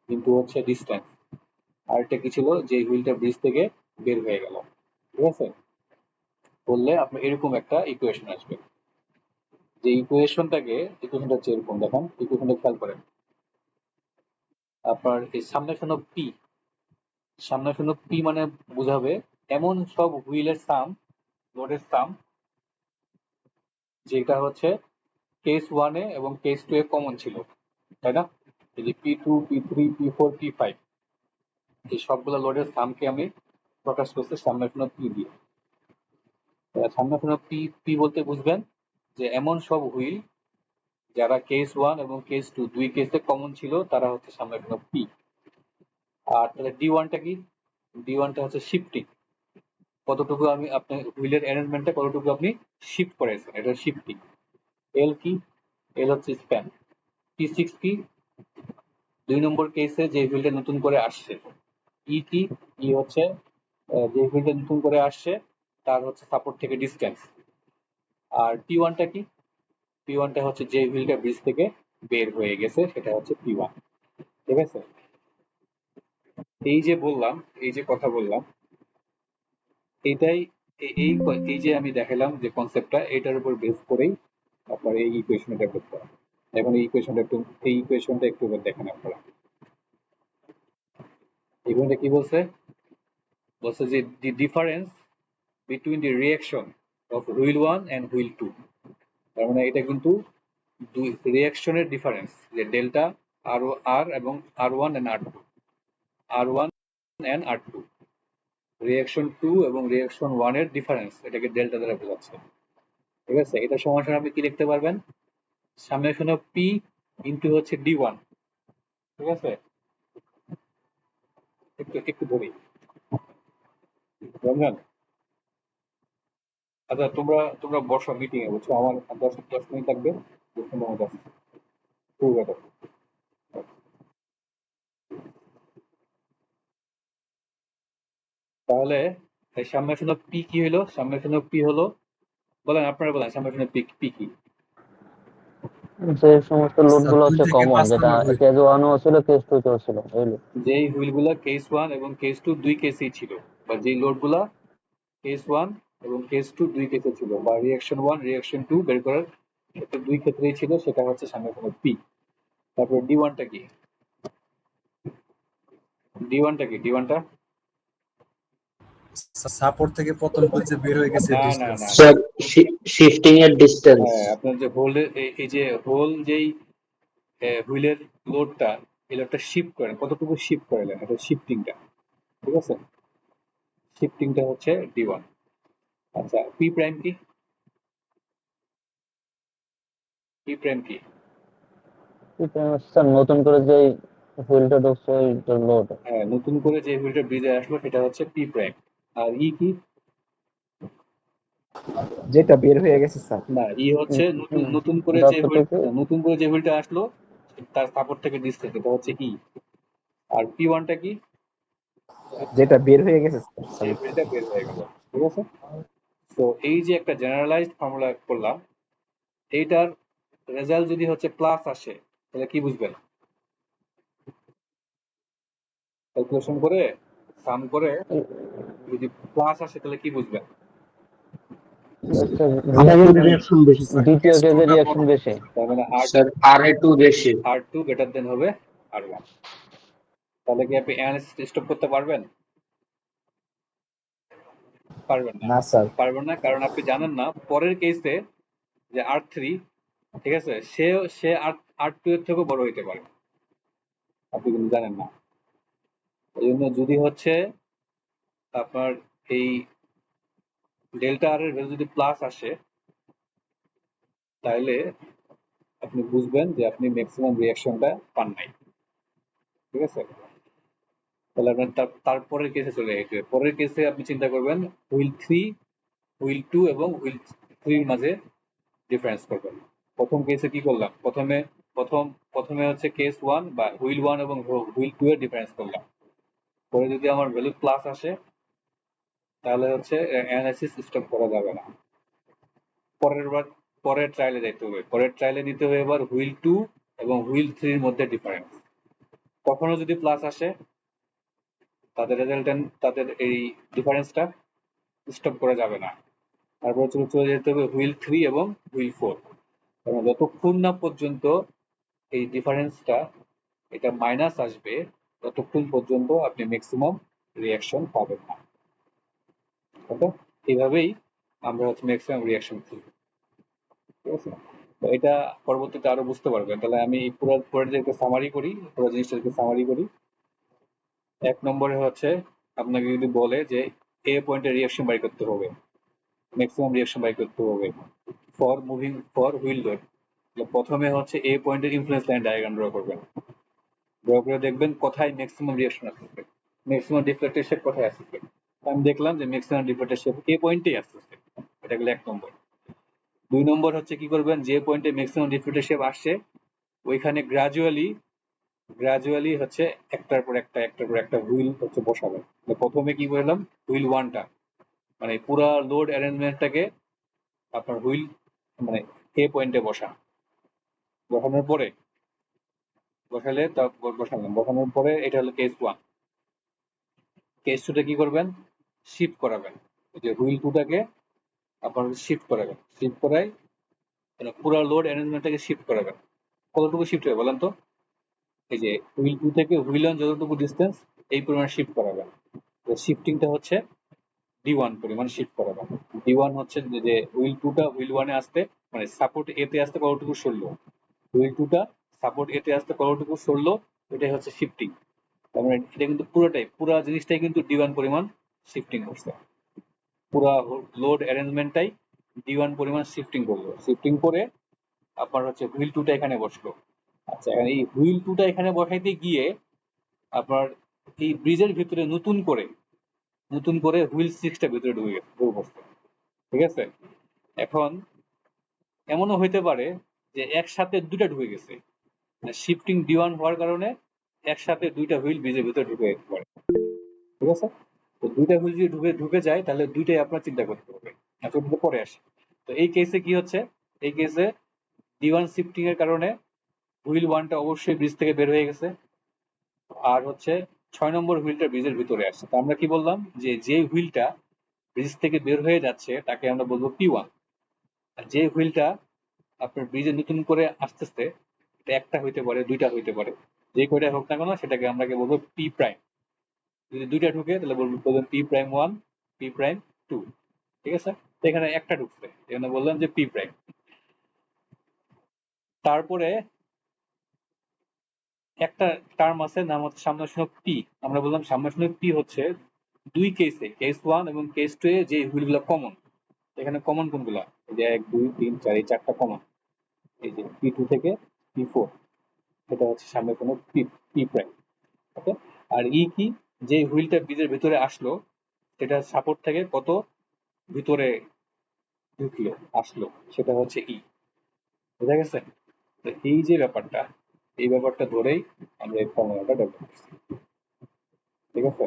কিন্তু হচ্ছে ডিস্টেন্স। আরেকটা কি ছিল? যে হুইলটা ব্রিজ থেকে বের হয়ে গেল। ঠিক আছে? বললে আপনার এরকম একটা ইকুয়েশন আসবে। যে ইকুয়েশনটা হচ্ছে এরকম, দেখেন ইকুয়েশনটা খেয়াল করেন। আপনার এই সামনে শূন্য পি মানে বোঝাবে এমন সব হুইলের সাম, লোডের সাম যেটা হচ্ছে কেস 1 এ এবং কেস 2 এ কমন ছিল, তাই না? এই যে P2, P3, P4, P5 এই সবগুলো লোডের সামকে আমি প্রকাশ করছি সামনে শূন্য পি দিয়ে। সামনে শূন্য পি বলতে বুঝবেন যে এমন সব হুইল যারা কেস 1 এবং কেস 2 দুই কেসে কমন ছিল তারা হচ্ছে সামনে শূন্য পি। আর তাহলে D1 টা কি? D1 টা হচ্ছে শিফটিং, কতটুকু আমি আপনার হুইলের অ্যারেঞ্জমেন্টটা কতটুকু আপনি শিফট করেছেন, এটা শিফটিং। এল কি? এল হচ্ছে স্প্যান। P6 কি? 2 নম্বর কেসে যে হুইলটা নতুন করে আসছে। ই কি? ই হচ্ছে যে হুইলটা নতুন করে আসছে তার হচ্ছে সাপোর্ট থেকে ডিসটেন্স। আর P1 টা কি? P1 টা হচ্ছে যে হুইলটা ব্রিজ থেকে বের হয়ে গেছে সেটা হচ্ছে P1। ঠিক আছে? এই যে বললাম, এই যে কথা বললাম, এইটাই এই যে আমি দেখালাম যে কনসেপ্টটা এটার উপর বেস করেই আপনার এই ইকুয়েশনটা ডেভেলপ করা। এখন এই ইকুয়েশনটা একটু দেখেন আপনারা। এখানে কি বলছে? বলছে যে the difference between the reaction of wheel 1 and wheel 2। তার মানে এটা কিন্তু দুই রিঅ্যাকশনের ডিফারেন্স, যে ডেল্টা আর এবং R1 and R2, R1 and R2, reaction 2 এবং রিঅ্যাকশন 1 এর ডিফারেন্স, এটাকে ডেল্টা দ্বারা বোঝাচ্ছে। ঠিক আছে? এটা সমান আপনি কি লিখতে পারবেন? সামেশন অফ পি ইনটু হচ্ছে D1। ঠিক আছে? একটু একটু ধরি রমজান। আচ্ছা, তোমরা তোমরা বসো মিটিং এ, বুঝছো? আমার 10 মিনিট লাগবে, 10 মিনিট মতো আছে। ঠিক আছে। তাহলে এই সামেশন অফ পি কি হলো? সামেশন অফ পি হলো, বলেন আপনারা বলেন সামেশন অফ পি কি? যে সমস্ত লোড স্যার গুলো 2 হচ্ছে থেকে কমন, 5 যেটা নাম্বার হুইল। কেজ 1 ও ছিল, কেজ 2 তেও ছিল, বুঝলি? যেই হুইলগুলা কেস 1 এবং কেস 2 দুই কেসেই ছিল, বা যেই লোডগুলা কেস 1 এবং কেস 2 দুই কেসে ছিল, বা রিঅ্যাকশন 1 রিঅ্যাকশন 2 বের করার ক্ষেত্রে দুই ক্ষেত্রেই ছিল, সেটা হচ্ছে সামেশন অফ পি। তারপর D1 টা কি? ডি1টা কি? ডি1টা সাপোর্ট থেকে প্রথম হুইল যে বের হয়ে গেছে না না ডিস্টেন্স। না Sir, shifting at distance. হ্যাঁ, আপনার যে হোল্ডের এই যে হোল যেই হুইলের লোডটা, এই লোডটা শিফট করেন, কতটুকু শিফট করেন, এটা শিফটিংটা, ঠিক আছে? শিফটিংটা হচ্ছে ডি1। আচ্ছা, পি প্রাইম কি? পি প্রাইম কি? স্যার নতুন করে যে হুইলটা ঢুকছে ওইটার লোড। হ্যাঁ, নতুন করে যে হুইলটা ব্রিজে আসলো সেটা হচ্ছে পি প্রাইম। আর ই কি? যেটা বের হয়ে গেছে স্যার। না, ই হচ্ছে নতুন করে যে হুইল, যতটুকু নতুন করে যে হুইলটা আসলো তার সাপোর্ট থেকে ডিসটেন্স, এটা হচ্ছে ই। আর পি1টা কি? যেটা বের হয়ে গেছে যে স্যার। হুইলটা বের হয়ে গেল, ঠিক আছে? তো এই যে একটা জেনারেলাইজড ফর্মুলা করলাম, এইটার রেজাল্ট যদি হচ্ছে প্লাস আসে তাহলে কি বুঝবেন? ক্যালকুলেশন করে সাম করে যদি প্লাস আসে তাহলে কি বুঝবেন? দ্বিতীয় রিয়াকশন বেশি স্যার। দ্বিতীয় কেস কেসের টুটা রিয়াকশন বড়। বেশি। তার মানে Sir, RA2 বেশি। আর2 গ্রেটার দেন হবে আর1। তাহলে কি আপনি অ্যানালিসিস স্টপ করতে পারবেন? পারবেন না। না স্যার। পারবেন না কারণ আপনি জানেন না পরের কেসে যে আর3, ঠিক আছে, সে আর2 এর থেকেও বড় হইতে পারে, আপনি কিন্তু জানেন না। এই জন্য যদি হচ্ছে আপনার এই ডেল্টা আর এর ভ্যালু যদি প্লাস আসে তাহলে আপনি বুঝবেন যে আপনি ম্যাক্সিমাম রিয়াকশনটা পান নাই, ঠিক আছে? তাহলে আপনার তারপরের কেসে চলে যেতে হবে। পরের কেসে আপনি চিন্তা করবেন হুইল 3, হুইল 2 এবং হুইল 3 এর মাঝে ডিফারেন্স করবেন। প্রথম কেসে কি করলাম? প্রথমে হচ্ছে কেস 1 বা হুইল 1 এবং হুইল 2 এর ডিফারেন্স করলাম। পরে যদি আমার ভ্যালু প্লাস আসে তাহলে হচ্ছে অ্যানালাইসিস স্টপ করা যাবে না। পরের ট্রায়ালে যাইতে হবে। পরের ট্রায়ালে নিতে হবে এবার হুইল 2 এবং হুইল 3 এর মধ্যে ডিফারেন্স। কখনো যদি প্লাস আসে তাদের এই ডিফারেন্সটা স্টপ করা যাবে না। তারপর চলে যেতে হবে হুইল 3 এবং হুইল 4। কারণ যতক্ষণ না পর্যন্ত এই ডিফারেন্সটা এটা মাইনাস আসবে ততক্ষণ পর্যন্ত আপনি ম্যাক্সিমাম রিয়াকশন পাবেন না। ওকে, এইভাবেই আমরা হচ্ছে ম্যাক্সিমাম রিয়াকশন খুঁজি, ঠিক আছে? তো এটা পরবর্তীতে আরো বুঝতে পারবেন। তাহলে আমি পুরো পরের একটা সামারি করি, পুরো জিনিসটাকে সামারি করি। 1 নম্বরে হচ্ছে আপনাকে যদি বলে যে এ পয়েন্টে রিয়াকশন বাই করতে হবে, ম্যাক্সিমাম রিয়াকশন বাই করতে হবে ফর হুইল লোড, প্রথমে হচ্ছে এ পয়েন্টের ইনফ্লুয়েন্স লাইন ডায়াগ্রাম ড্র করবেন। ড্র করে দেখবেন কোথায় ম্যাক্সিমাম রিয়াকশন আসছে, ম্যাক্সিমাম ডিফ্লেক্টেড শেপ কোথায় আসছে। আমি দেখলাম যে ম্যাক্সিমাম ডিফ্লেক্টেড শেপ এ পয়েন্টেই আসছে, এটা গেল 1 নম্বর। 2 নম্বর হচ্ছে কি করবেন, যে পয়েন্টে ম্যাক্সিমাম ডিফ্লেক্টেড শেপ আসছে ওইখানে গ্রাজুয়ালি হচ্ছে একটার পর একটা হুইল হচ্ছে বসাবেন। প্রথমে কি করলাম, হুইল 1টা মানে পুরো লোড অ্যারেঞ্জমেন্টটাকে আপনার হুইল মানে এ পয়েন্টে বসানোর পরে বসানোর পরে এটা হলো কেস 1। কেস 2টা কি করবেন, শিফট করাবেন, যে হুইল 2টাকে আপনার শিফট করাবেন, শিফট করাই পুরো লোড অ্যারেঞ্জমেন্টটাকে শিফট করাবেন। কতটুকু শিফট হবে বলেন তো? এই যে হুইল 2 থেকে হুইল 1 যতটুকু ডিস্টেন্স এই পরিমাণ শিফট করাবেন। শিফটিংটা হচ্ছে ডি1 পরিমাণ শিফট করাবেন। ডি1 হচ্ছে যে হুইল 2টা হুইল 1 এ আসতে মানে সাপোর্ট এ তে আসতে কতটুকু সরলো, হুইল 2টা সাপোর্ট এ তে আসতে কতটুকু সরলো, এটাই হচ্ছে শিফটিং। তার মানে এটা কিন্তু পুরো জিনিসটাই কিন্তু ডি1 পরিমাণ শিফটিং করছে। পুরা লোড অ্যারেঞ্জমেন্টটাই ডি1 পরিমাণ শিফটিং করলো। শিফটিং করে আপনার হচ্ছে হুইল 2টা এখানে বসলো। আচ্ছা, এই হুইল 2টা এখানে বসাইতে গিয়ে আপনার এই ব্রিজের ভিতরে নতুন করে হুইল 6টা ভিতরে ঢুকে বসছে, ঠিক আছে? এখন এমনও হইতে পারে যে একসাথে দুইটা ঢুকে গেছে, শিফটিং ডি1 হওয়ার কারণে একসাথে দুইটা হুইল ব্রিজের ভিতরে ঢুকে যেতে পারে, ঠিক আছে? তো দুইটা হুইল যদি ঢুকে যায় তাহলে দুইটাই আপনার চিন্তা করতে হবে। এতটুকু পরে আসে। তো এই কেসে কি হচ্ছে, এই কেসে ডি1 শিফটিং এর কারণে হুইল 1টা অবশ্যই ব্রিজ থেকে বের হয়ে গেছে, আর হচ্ছে 6 নম্বর হুইলটা ব্রিজের ভিতরে আসছে। তো আমরা কি বললাম, যে হুইলটা ব্রিজ থেকে বের হয়ে যাচ্ছে তাকে আমরা বলবো পি1। আর যে হুইলটা আপনার ব্রিজে নতুন করে আসতেছে এটা একটা হইতে পারে, দুইটা হইতে পারে, যে কয়টা হোক না কেন সেটাকে আমরা বলবো পি প্রাইম। যদি দুইটা ঢুকে তাহলে বলবেন পি প্রাইম 1 পি প্রাইম 2, ঠিক আছে? তো এখানে একটা ঢুকছে, এখানে বললাম যে পি প্রাইম। তারপরে একটা টার্ম আছে নাম হচ্ছে সামনাসামনি পি। আমরা বললাম সামনাসামনি পি হচ্ছে দুই কেসে, কেস 1 এবং কেস 2 এ যে হুইলগুলো কমন। এখানে কমন কোনগুলা? এই যে 1 2 3 4 এই চারটা কমন। এই যে P2 থেকে P4, এটা হচ্ছে সামনে কোনো পি প্রাইম। ওকে, আর ই কি? যে হুইলটা বীজের ভিতরে আসলো সেটা সাপোর্ট থেকে কত ভিতরে ঢুকলো আসলো, সেটা হচ্ছে ই। বুঝা গেছে? তো এই যে ব্যাপারটা, এই ব্যাপারটা ধরেই আমরা এই ফর্মুলাটা ডেভেলপ করছি, ঠিক আছে?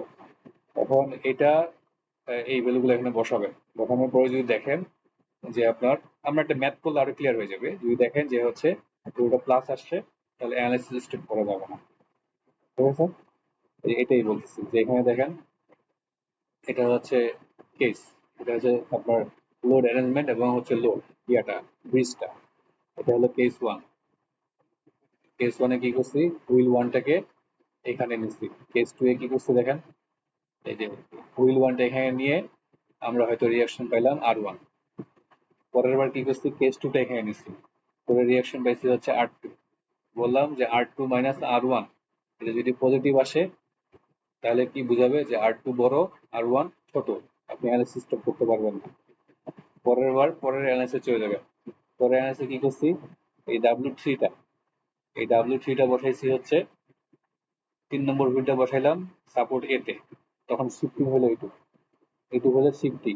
এখন এটা এই ভ্যালুগুলো এখানে বসাবেন। বসানোর পরে যদি দেখেন যে আপনার, আমরা একটা ম্যাথ করলে আরো ক্লিয়ার হয়ে যাবে। যদি দেখেন যে হচ্ছে পুরোটা প্লাস আসছে, তাহলে অ্যানালাইসিস স্টেপ করা যাবে না, ঠিক আছে? এটাই বলতেছি যে এখানে দেখেন এটা হচ্ছে কেস, এটা হচ্ছে আপনার লোড অ্যারেঞ্জমেন্ট এবং হচ্ছে লোড ইয়াটা ব্রিজটা, এটা হলো কেস 1। কেস 1 এ কি করছি? হুইল 1টাকে এখানে নিচ্ছি। কেস 2 এ কি করছি দেখেন, এই যে হুইল 1টা এখানে নিয়ে আমরা হয়তো রিঅ্যাকশন পাইলাম R1। পরের বার কি করছি? কেস 2টা এখানে নিচ্ছি, পরে রিঅ্যাকশন পাইছি হচ্ছে R2। বললাম যে R2 মাইনাস R1 এটা যদি পজিটিভ আসে তাহলে কি বুঝাবে? যে R2 বড়, R1 ছোট। আপনি অ্যানালাইসিস করতে পারবেন না। পরের বার পরের অ্যানালাইসিসে চলে যাবেন। পরের অ্যানালাইসিসে কি করছি? এই W3টা, এই W3টা বসাইছি হচ্ছে 3 নম্বর হুইলটা বসাইলাম সাপোর্ট এ তে, তখন শিফটিং হলো এইটুকু হলো শিফটিং।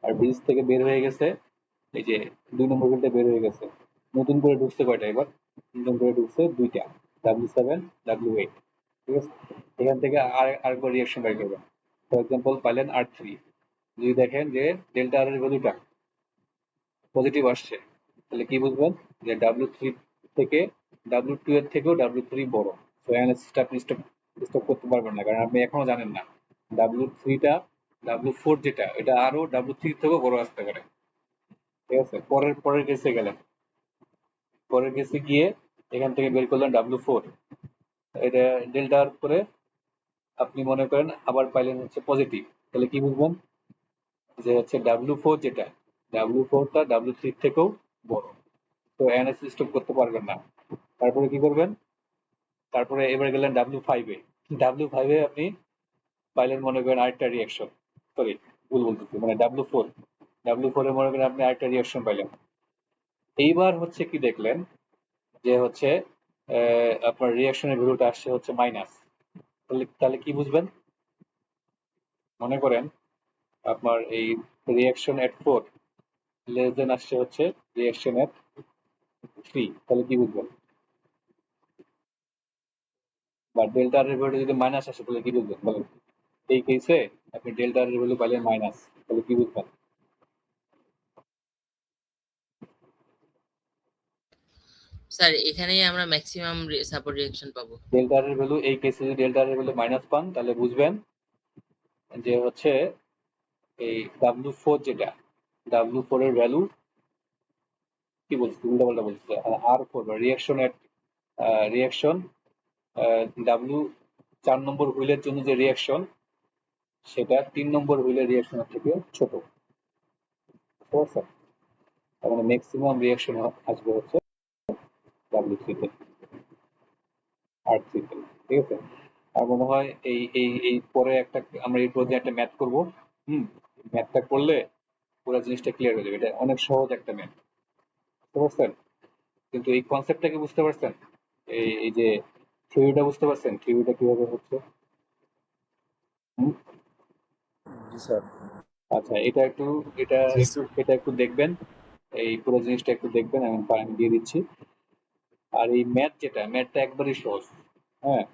আর ব্রিজ থেকে বের হয়ে গেছে এই যে 2 নম্বর হুইলটা বের হয়ে গেছে। নতুন করে ঢুকছে কয়টা এবার? নতুন করে ঢুকছে দুইটা, W7 W8, ঠিক আছে? এখান থেকে আরেকবার রিঅ্যাকশন বের করবেন। ফর এক্সাম্পল পাইলেন R3, যদি দেখেন যে ডেল্টা আর এর ভ্যালুটা পজিটিভ আসছে, তাহলে কি বুঝবেন? যে W3 থেকে W2 এর থেকেও W3 বড়। তো অ্যানালাইসিসটা আপনি স্টপ করতে পারবেন না, কারণ আপনি এখনো জানেন না W3টা W4 যেটা এটা আরো W3 থেকেও বড় আসতে পারে, ঠিক আছে? পরের পরের কেসে গেলেন, পরের কেসে গিয়ে এখান থেকে বের করলেন W4, এটা ডেল্টা আর করে আপনি মনে করেন আবার পাইলেন হচ্ছে পজিটিভ, তাহলে কি বুঝবেন? যে হচ্ছে W4 যেটা, W4টা W3 থেকেও বড়। তো অ্যানালাইসিস স্টপ করতে পারবেন না। তারপরে কি করবেন? তারপরে এবার গেলেন W5 এ। W5 এ আপনি পাইলেন মনে করেন আরেকটা রিঅ্যাকশন, সরি ভুল বলতেছি, মানে W4 এ মনে করেন আপনি আরেকটা রিঅ্যাকশন পাইলেন। এইবার হচ্ছে কি দেখলেন যে হচ্ছে আপনার রিঅ্যাকশনের ভ্যালুটা আসছে হচ্ছে মাইনাস, তাহলে তাহলে কি বুঝবেন? মনে করেন আপনার এই রিঅ্যাকশন এট 4 লেস দেন আসছে হচ্ছে রিঅ্যাকশন এট 3, তাহলে কি বুঝবেন? বা ডেল্টা আর এর ভ্যালু যদি মাইনাস আসে তাহলে কি বুঝবেন বলেন? এই কেসে আপনি ডেল্টা আর এর ভ্যালু পাইলেন মাইনাস, তাহলে কি বুঝবেন? স্যার এখানেই আমরা ম্যাক্সিমাম সাপোর্ট রিঅ্যাকশন পাবো। ডেল্টা আর এর ভ্যালু এই কেসে যদি ডেল্টা আর এর ভ্যালু মাইনাস পান তাহলে বুঝবেন যে হচ্ছে এই W4 যেটা, W4 এর ভ্যালু কি বলছি উল্টা পাল্টা বলছি, R4 বা রিঅ্যাকশন এট রিঅ্যাকশন W4 নম্বর হুইলের জন্য যে রিঅ্যাকশন সেটা 3 নম্বর হুইলের রিঅ্যাকশনের থেকে ছোট, ঠিক আছে? তার মানে ম্যাক্সিমাম রিঅ্যাকশন আসবে হচ্ছে W3 তে, R3 তে, ঠিক আছে? আর মনে হয় এই এই এই পরে একটা আমরা এই পর্যায়ে একটা ম্যাথ করব। ম্যাথটা করলে পুরো জিনিসটা ক্লিয়ার হয়ে যাবে। এটা অনেক সহজ একটা ম্যাথ, বুঝতে পারছেন? কিন্তু এই কনসেপ্টটা কি বুঝতে পারছেন? এই যে থিওরিটা বুঝতে পারছেন? থিওরিটা কিভাবে হচ্ছে? হুম? জি স্যার। আচ্ছা, এটা একটু এটা একটু এটা একটু দেখবেন, এই পুরো জিনিসটা একটু দেখবেন, আমি দিয়ে দিচ্ছি। আর এই ম্যাথ যেটা, ম্যাথটা একবারই সহজ। হ্যাঁ,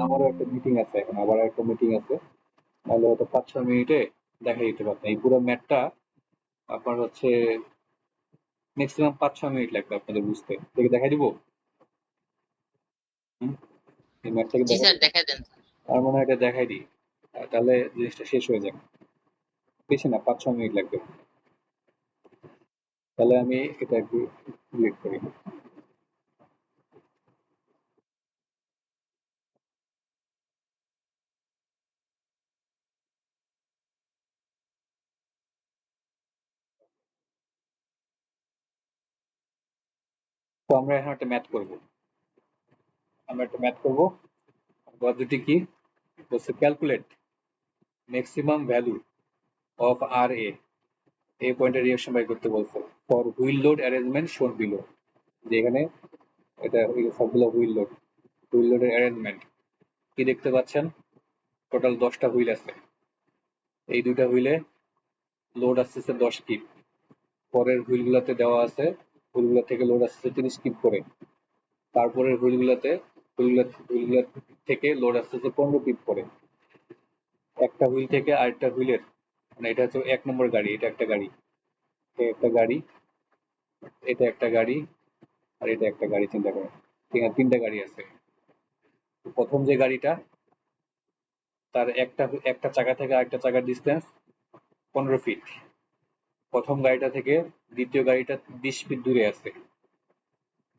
আমারও একটা মিটিং আছে এখন, আবার একটা মিটিং আছে, নাহলে হয়তো 5-6 মিনিটে দেখাই দিতে পারতাম। এই পুরো ম্যাথটা আপনার হচ্ছে ম্যাক্সিমাম 5-6 মিনিট লাগবে আপনাদের বুঝতে। দেখে দেখাই দিব? হুম? এই ম্যাথটাকে জি দেখাই স্যার দিব? দেখা দেন। আমার মনে হয় এটা দেখাই দিই, তাহলে জিনিসটা শেষ হয়ে যাবে। বেশি না, 5-6 মিনিট লাগবে। তাহলে আমি এটা একটু ডিলিট করি। তো আমরা এখন একটা ম্যাথ করব। পদ্ধতি কি বলছে, ক্যালকুলেট ম্যাক্সিমাম ভ্যালু অফ আর এ পয়েন্টের রিঅ্যাকশন বাই করতে বলছে ফর হুইল লোড অ্যারেঞ্জমেন্ট শোন বিলো। যেখানে এটা সবগুলো হুইল লোডের অ্যারেঞ্জমেন্ট কি দেখতে পাচ্ছেন, টোটাল 10টা হুইল আছে। এই দুইটা হুইলে লোড আসতেছে 10 কিপ, পরের হুইলগুলোতে দেওয়া আছে হুইলগুলো থেকে লোড আসতেছে 30 কিপ করে, তারপরের হুইলগুলো থেকে লোড আসতেছে 15 কিপ করে। একটা হুইল থেকে আরেকটা হুইলের, মানে এটা হচ্ছে 1 নম্বর গাড়ি, এটা একটা গাড়ি, এটা একটা গাড়ি, আর এটা একটা গাড়ি। চিন্তা করেন তিনটা গাড়ি আছে। প্রথম যে গাড়িটা, তার একটা চাকা থেকে আরেকটা চাকার ডিস্টেন্স 15 ফিট। প্রথম গাড়িটা থেকে দ্বিতীয় গাড়িটা 20 ফিট দূরে আছে,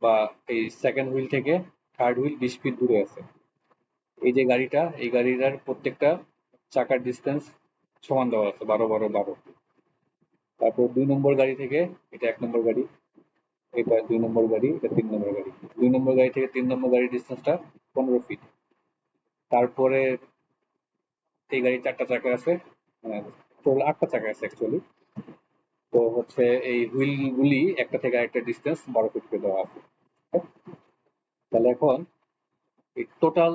বা এই সেকেন্ড হুইল থেকে থার্ড হুইল 20 ফিট দূরে আছে। এই যে গাড়িটা, এই গাড়িটার প্রত্যেকটা চাকার ডিস্টেন্স সমান দেওয়া আছে 12 তারপর 2 নম্বর গাড়ি থেকে, এটা 1 নম্বর গাড়ি, এটা 2 নম্বর গাড়ি, এটা 3 নম্বর গাড়ি। 2 নম্বর গাড়ি থেকে 3 নম্বর গাড়ির ডিস্টেন্সটা 15 ফিট। তারপরে এই গাড়ির 4টা চাকা আছে, টোটাল 8টা চাকা আছে অ্যাকচুয়ালি। তো হচ্ছে এই হুইলগুলি একটা থেকে আরেকটা ডিস্টেন্স 12 ফিট করে দেওয়া আছে। তাহলে এখন এই টোটাল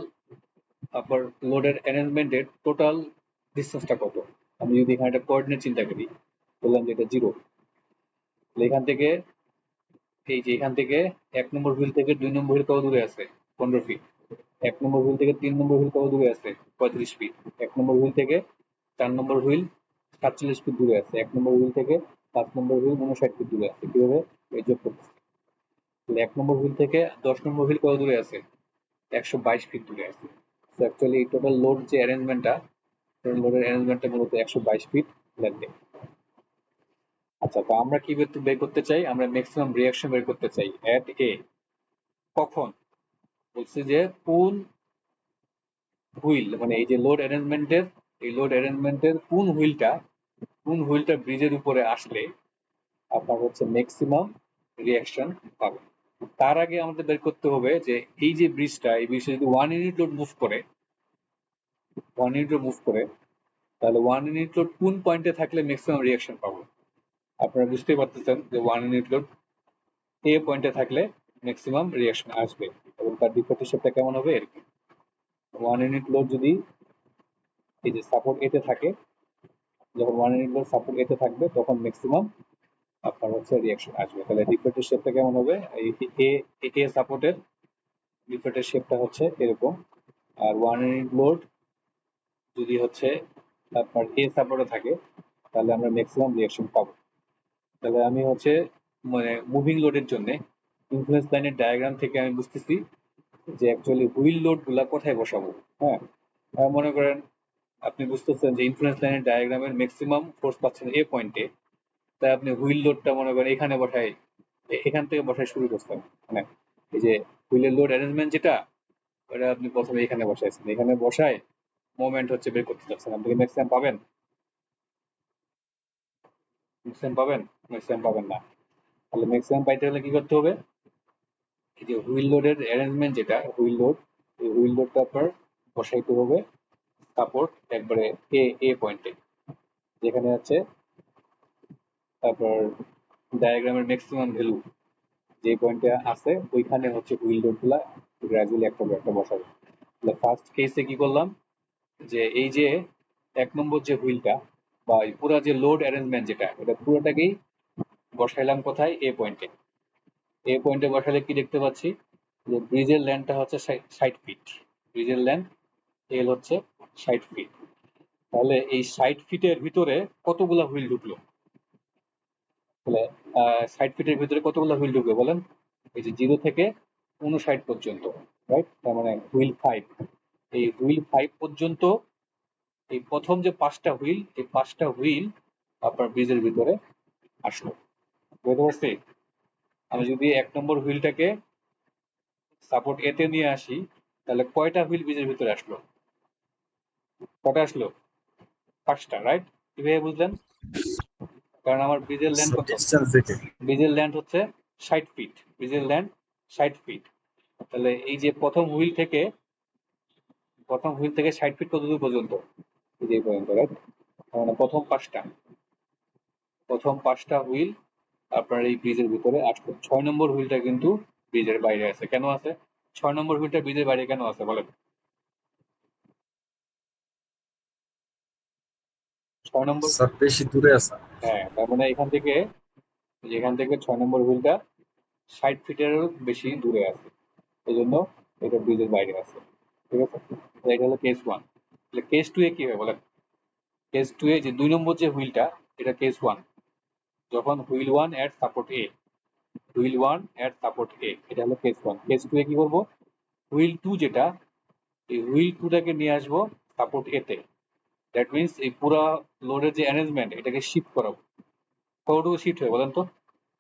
আপনার লোডের অ্যারেঞ্জমেন্টের টোটাল ডিস্টেন্সটা কত? আমি যদি এখানে একটা কোঅর্ডিনেট চিন্তা করি, বললাম যে এটা 0, এখান থেকে এখান থেকে 1 নম্বর হুইল থেকে 2 নম্বর হুইল কত দূরে আছে? 15 ফিট। 1 নম্বর হুইল থেকে 3 নম্বর হুইল কত দূরে আছে? 35 ফিট। 1 নম্বর হুইল থেকে 4 নম্বর হুইল 47 ফিট দূরে আছে। 1 নম্বর হুইল থেকে 5 নম্বর হুইল 59 ফিট দূরে আছে। কিভাবে এই যোগ করতেছি? 1 নম্বর হুইল থেকে 10 নম্বর হুইল কত দূরে আছে? 122 ফিট দূরে আছে। তো অ্যাকচুয়ালি টোটাল লোড যে অ্যারেঞ্জমেন্টটা, লোডের অ্যারেঞ্জমেন্টটা মূলত 122 ফিট লেন্থে। আচ্ছা, তো আমরা কি বের করতে চাই? আমরা ম্যাক্সিমাম রিঅ্যাকশন বের করতে চাই এট এ। কখন? বলছি যে কোন হুইল, মানে এই যে লোড অ্যারেঞ্জমেন্টের কোন হুইলটা ব্রিজের উপরে আসলে আপনার হচ্ছে ম্যাক্সিমাম রিঅ্যাকশন পাবে। তার আগে আমাদের বের করতে হবে যে এই যে ব্রিজটা, এই ব্রিজটা যদি 1 ইউনিট লোড মুভ করে, তাহলে 1 ইউনিট লোড কোন পয়েন্টে থাকলে ম্যাক্সিমাম রিঅ্যাকশন পাবো। আপনারা বুঝতেই পারতেছেন যে 1 ইউনিট লোড এ পয়েন্টে থাকলে ম্যাক্সিমাম রিঅ্যাকশন আসবে, এবং তার ডিফেক্টিভ শেপটা কেমন হবে এরকম। 1 ইউনিট লোড যদি এই যে সাপোর্ট এতে থাকে, যখন 1 ইউনিট লোড সাপোর্ট এতে থাকবে তখন ম্যাক্সিমাম আপনার হচ্ছে রিঅ্যাকশন আসবে। তাহলে ডিফেক্টিভ শেপটা কেমন হবে? এই এ সাপোর্টের ডিফেক্টিভ শেপটা হচ্ছে এরকম। আর 1 ইউনিট লোড যদি হচ্ছে আপনার এ সাপোর্টে থাকে, তাহলে আমরা ম্যাক্সিমাম রিঅ্যাকশন পাবো। তাহলে আমি হচ্ছে মানে মুভিং লোডের জন্য ইনফ্লুয়েন্স লাইনের ডায়াগ্রাম থেকে আমি বুঝতেছি যে অ্যাকচুয়ালি হুইল লোড গুলা কোথায় বসাবো। হ্যাঁ, মনে করেন আপনি বুঝতেছেন যে ইনফ্লুয়েন্স লাইনের ডায়াগ্রামের ম্যাক্সিমাম ফোর্স পাচ্ছেন এ পয়েন্টে, তাই আপনি হুইল লোডটা মনে করেন এখানে এখান থেকে বসাই শুরু করছেন। মানে এই যে হুইলের লোড অ্যারেঞ্জমেন্ট যেটা, ওটা আপনি প্রথমে এখানে বসাইছেন, এখানে বসায় মোমেন্ট হচ্ছে বের করতে চাচ্ছেন। আপনি ম্যাক্সিমাম পাবেন? ম্যাক্সিমাম পাবেন না। তাহলে ম্যাক্সিমাম পাইতে হলে কি করতে হবে? এই যে হুইল লোডের অ্যারেঞ্জমেন্ট যেটা হুইল লোড, এই হুইল লোডটা আপনার বসাইতে হবে সাপোর্ট একবারে এ পয়েন্টে, যেখানে আছে তারপর ডায়াগ্রামের ম্যাক্সিমাম ভ্যালু যে পয়েন্টে আছে, ওইখানে হচ্ছে হুইল লোড গুলা গ্রাজুয়ালি একটা বসাবো। তাহলে ফার্স্ট কেসে কি করলাম, যে এই যে 1 নম্বর যে হুইলটা বা পুরো যে লোড অ্যারেঞ্জমেন্ট যেটা, এটা পুরোটাকেই বসাইলাম কোথায়? এ পয়েন্টে বসালে কি দেখতে পাচ্ছি যে ব্রিজের লেন্থটা হচ্ছে 60 ফিট। ব্রিজের লেন্থ এল হচ্ছে 60 ফিট। তাহলে এই 60 ফিটের ভিতরে কতগুলা হুইল ঢুকলো? তাহলে 60 ফিটের ভিতরে কতগুলা হুইল ঢুকবে বলেন? এই যে 0 থেকে 59 পর্যন্ত, রাইট? তার মানে হুইল 5। এই হুইল 5 পর্যন্ত এই প্রথম যে 5টা হুইল, এই 5টা হুইল আপনার ব্রিজের ভিতরে আসলো। বুঝতে পারছি? আমি যদি 1 নম্বর হুইলটাকে সাপোর্ট এতে নিয়ে আসি, তাহলে কয়টা হুইল ব্রিজের ভিতরে আসলো? কটা আসলো? 5টা, রাইট? কিভাবে বুঝলেন? কারণ আমার ব্রিজের লেন্থ কত? ডিস্টেন্স দেখে ব্রিজের লেন্থ হচ্ছে 60 ফিট। ব্রিজের লেন্থ 60 ফিট। তাহলে এই যে প্রথম হুইল থেকে 60 ফিট কত দূর পর্যন্ত? এই যে এই পর্যন্ত, রাইট? মানে প্রথম পাঁচটা হুইল আপনার এই ব্রিজের ভিতরে আসবে। 6 নম্বর হুইলটা কিন্তু ব্রিজের বাইরে আছে। কেন আছে? 6 নম্বর হুইলটা ব্রিজের বাইরে কেন আছে বলেন? 6 নম্বর, স্যার বেশি দূরে আছে। হ্যাঁ, তার মানে এখান থেকে 6 নম্বর হুইলটা 60 ফিটেরও বেশি দূরে আছে, এই জন্য এটা ব্রিজের বাইরে আছে। ঠিক আছে, তো এটা হলো কেস 1। তাহলে কেস 2 এ কি হবে বলেন? কেস 2 এ যে 2 নম্বর যে হুইলটা, এটা কেস 1। যখন হুইল 1 অ্যাট সাপোর্ট এ, এটা হলো কেস 1। কেস 2 এ কি করব? হুইল 2 যেটা, এই হুইল 2 টাকে নিয়ে আসবো সাপোর্ট এ তে। দ্যাট মিন্স এই পুরা লোডের যে অ্যারেঞ্জমেন্ট, এটাকে শিফট করাবো। কতটুকু শিফট হবে বলেন তো?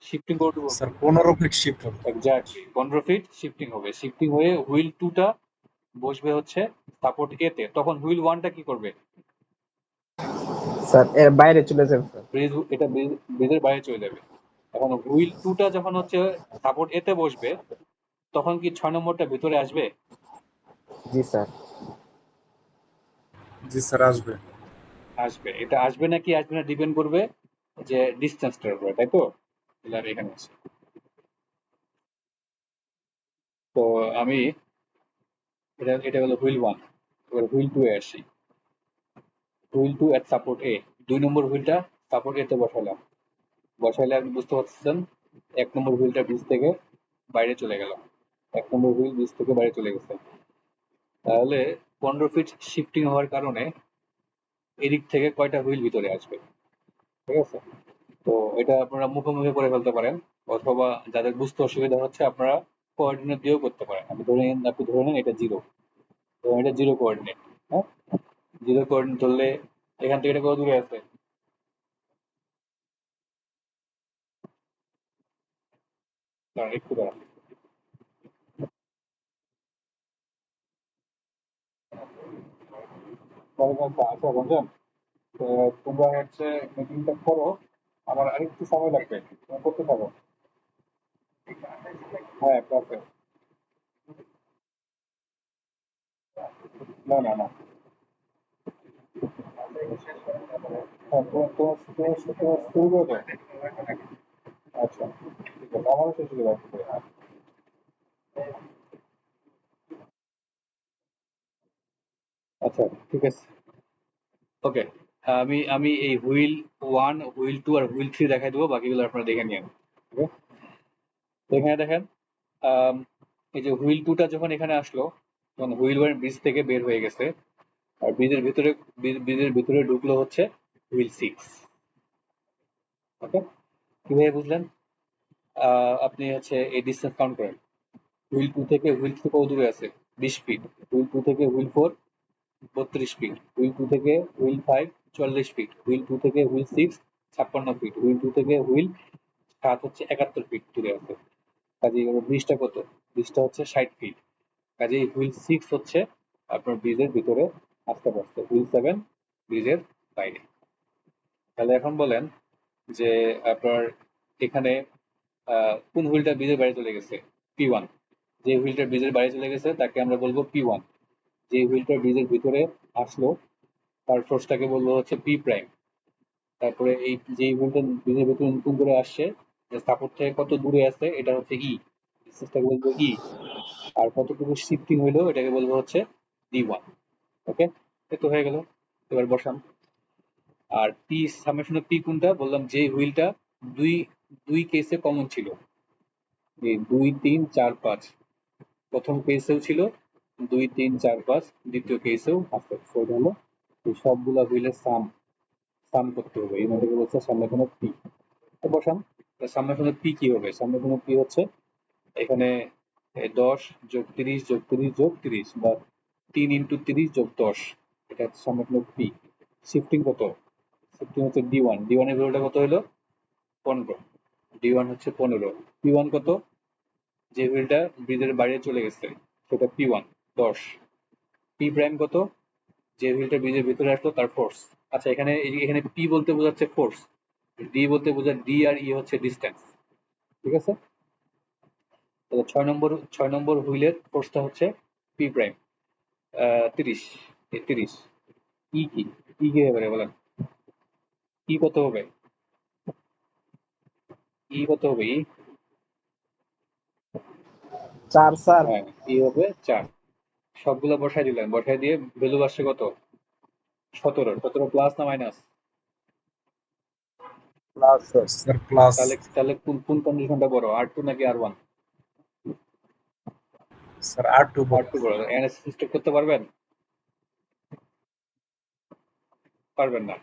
শিফটিং কতটুকু? স্যার 15 ফিট শিফট হবে। এক্স্যাক্টলি 15 ফিট শিফটিং হবে। শিফটিং হয়ে হুইল 2 টা বসবে হচ্ছে সাপোর্ট এ তে। তখন হুইল 1 টা কি করবে? স্যার এর বাইরে চলে যাবে স্যার। এটা ব্রিজের বাইরে চলে যাবে। এখন হুইল 2 টা যখন হচ্ছে সাপোর্ট এ তে বসবে, তখন কি 6 নম্বরটা ভিতরে আসবে? জি স্যার। জি স্যার আসবে। আসবে। এটা আসবে নাকি আসবে না ডিপেন্ড করবে যে ডিসটেন্সটার উপরে, তাই তো? তাহলে আমি এখানে আসি। তো আমি এটা হলো হুইল 1। এবার হুইল 2 এ আসি। হুইল 2 এট সাপোর্ট এ, 2 নম্বর হুইলটা সাপোর্ট এ তে বসালাম। বসাইলে আপনি বুঝতে পারছেন 1 নম্বর হুইলটা ব্রিজ থেকে বাইরে চলে গেল। 1 নম্বর হুইল ব্রিজ থেকে বাইরে চলে গেছে। তাহলে 15 ফিট শিফটিং হওয়ার কারণে এদিক থেকে কয়টা হুইল ভিতরে আসবে? ঠিক আছে, তো এটা আপনারা মুখোমুখি করে ফেলতে পারেন, অথবা যাদের বুঝতে অসুবিধা হচ্ছে আপনারা কোঅর্ডিনেট দিয়েও করতে পারেন। আপনি ধরে নেন এটা 0, এবং এটা 0 কোঅর্ডিনেট। হ্যাঁ, 0 কোঅর্ডিনেট ধরলে এখান থেকে এটা কত দূরে আছে? দাঁড়ান, একটু দাঁড়ান। আচ্ছা রঞ্জন, তোমরা হচ্ছে মিটিংটা করো, আমার আরেকটু সময় লাগবে, তোমরা করতে থাকো। হ্যাঁ, ক্লাসে। না না না, হ্যাঁ, তোমার শুরু করে দাও। আচ্ছা, ঠিক আছে, আমারও শেষ হয়ে যাচ্ছে। আচ্ছা, ঠিক আছে, ওকে। আমি আমি এই হুইল 1, হুইল 2 আর হুইল 3 দেখাই দেবো, বাকিগুলো আপনারা দেখে নিন। ওকে, তো এখানে দেখেন, আম, এই যে হুইল 2 টা যখন এখানে আসলো, তখন হুইল 1 ব্রিজ থেকে বের হয়ে গেছে, আর ব্রিজের ভিতরে ঢুকলো হচ্ছে হুইল 6। ওকে, কিভাবে বুঝলেন? আপনি হচ্ছে এই ডিসটেন্স কাউন্ট করেন। হুইল 2 থেকে হুইল 3 কত দূরে আছে? 20 ফিট। হুইল 2 থেকে হুইল 4 32 ফিট। হুইল 2 থেকে হুইল 5 44 ফিট। হুইল 2 থেকে হুইল 6 56 ফিট। হুইল 2 থেকে হুইল 7 হচ্ছে 71 ফিট দূরে আছে। কাজেই ব্রিজটা কত? ব্রিজটা হচ্ছে 60 ফিট। কাজেই হুইল 6 হচ্ছে আপনার ব্রিজের ভিতরে আসতে পারছে, হুইল 7 ব্রিজের বাইরে। তাহলে এখন বলেন যে আপনার এখানে কোন হুইলটা ব্রিজের বাইরে চলে গেছে? P1। যে হুইলটা ব্রিজের বাইরে চলে গেছে তাকে আমরা বলবো P1। যে হুইলটা ব্রিজের ভিতরে আসলো তার ফোর্সটাকে বলবো হচ্ছে P প্রাইম। তারপরে এই যে হুইলটা ব্রিজের ভিতরে নতুন করে আসছে, সাপোর্ট থেকে কত দূরে আছে, এটা হচ্ছে ই, ডিসটেন্সটাকে বলবো ই। আর কতটুকু শিফটিং হইলো এটাকে বলবো হচ্ছে D1। ওকে, এ তো হয়ে গেল। এবার বসান। আর পি সামেশন অফ পি কোনটা বললাম? যে হুইলটা দুই দুই কেসে কমন ছিল, এই 2 3 4 5 প্রথম কেসেও ছিল, 2 3 4 5 দ্বিতীয় কেসেও আছে। সেটা হলো এই সবগুলা হুইলের সাম করতে হবে, এই নোটে বলছে সামেশন অফ পি। বসান। সামেশন অফ পি কি হবে? সামেশন অফ পি হচ্ছে এখানে 10 যোগ 30 যোগ 30 যোগ 30, বা 3 ইন্টু 30 যোগ 10, এটা হচ্ছে সামেশন অফ পি। শিফটিং কত? শিফটিং হচ্ছে D1। D1 এর ভ্যালুটা কত হলো? 15। D1 হচ্ছে 15। P1 কত? যে হুইলটা ব্রিজের বাইরে চলে গেছে সেটা P1 10। পি প্রাইম কত? যে হুইলটা ব্রিজের ভিতরে আসলো তার ফোর্স। আচ্ছা, এখানে পি বলতে বোঝাচ্ছে ফোর্স, ডি বলতে বোঝায় ডি, আর ই হচ্ছে ডিস্টেন্স। ঠিক আছে, তাহলে 6 নম্বর হুইলের ফোর্সটা হচ্ছে পি প্রাইম 30 এই 30 ই কি এবারে বলেন ই কত হবে ই 4 স্যার। হ্যাঁ ই হবে 4 সবগুলো বসাই দিলেন বসাই দিয়ে ভ্যালু আসছে কত 17 প্লাস না minus plus sir. Sir plus তাহলে কোন কন্ডিশনটা বড় R2 নাকি R1 স্যার R2 R2 বড় অ্যানালাইসিস করতে পারবেন পারবেন না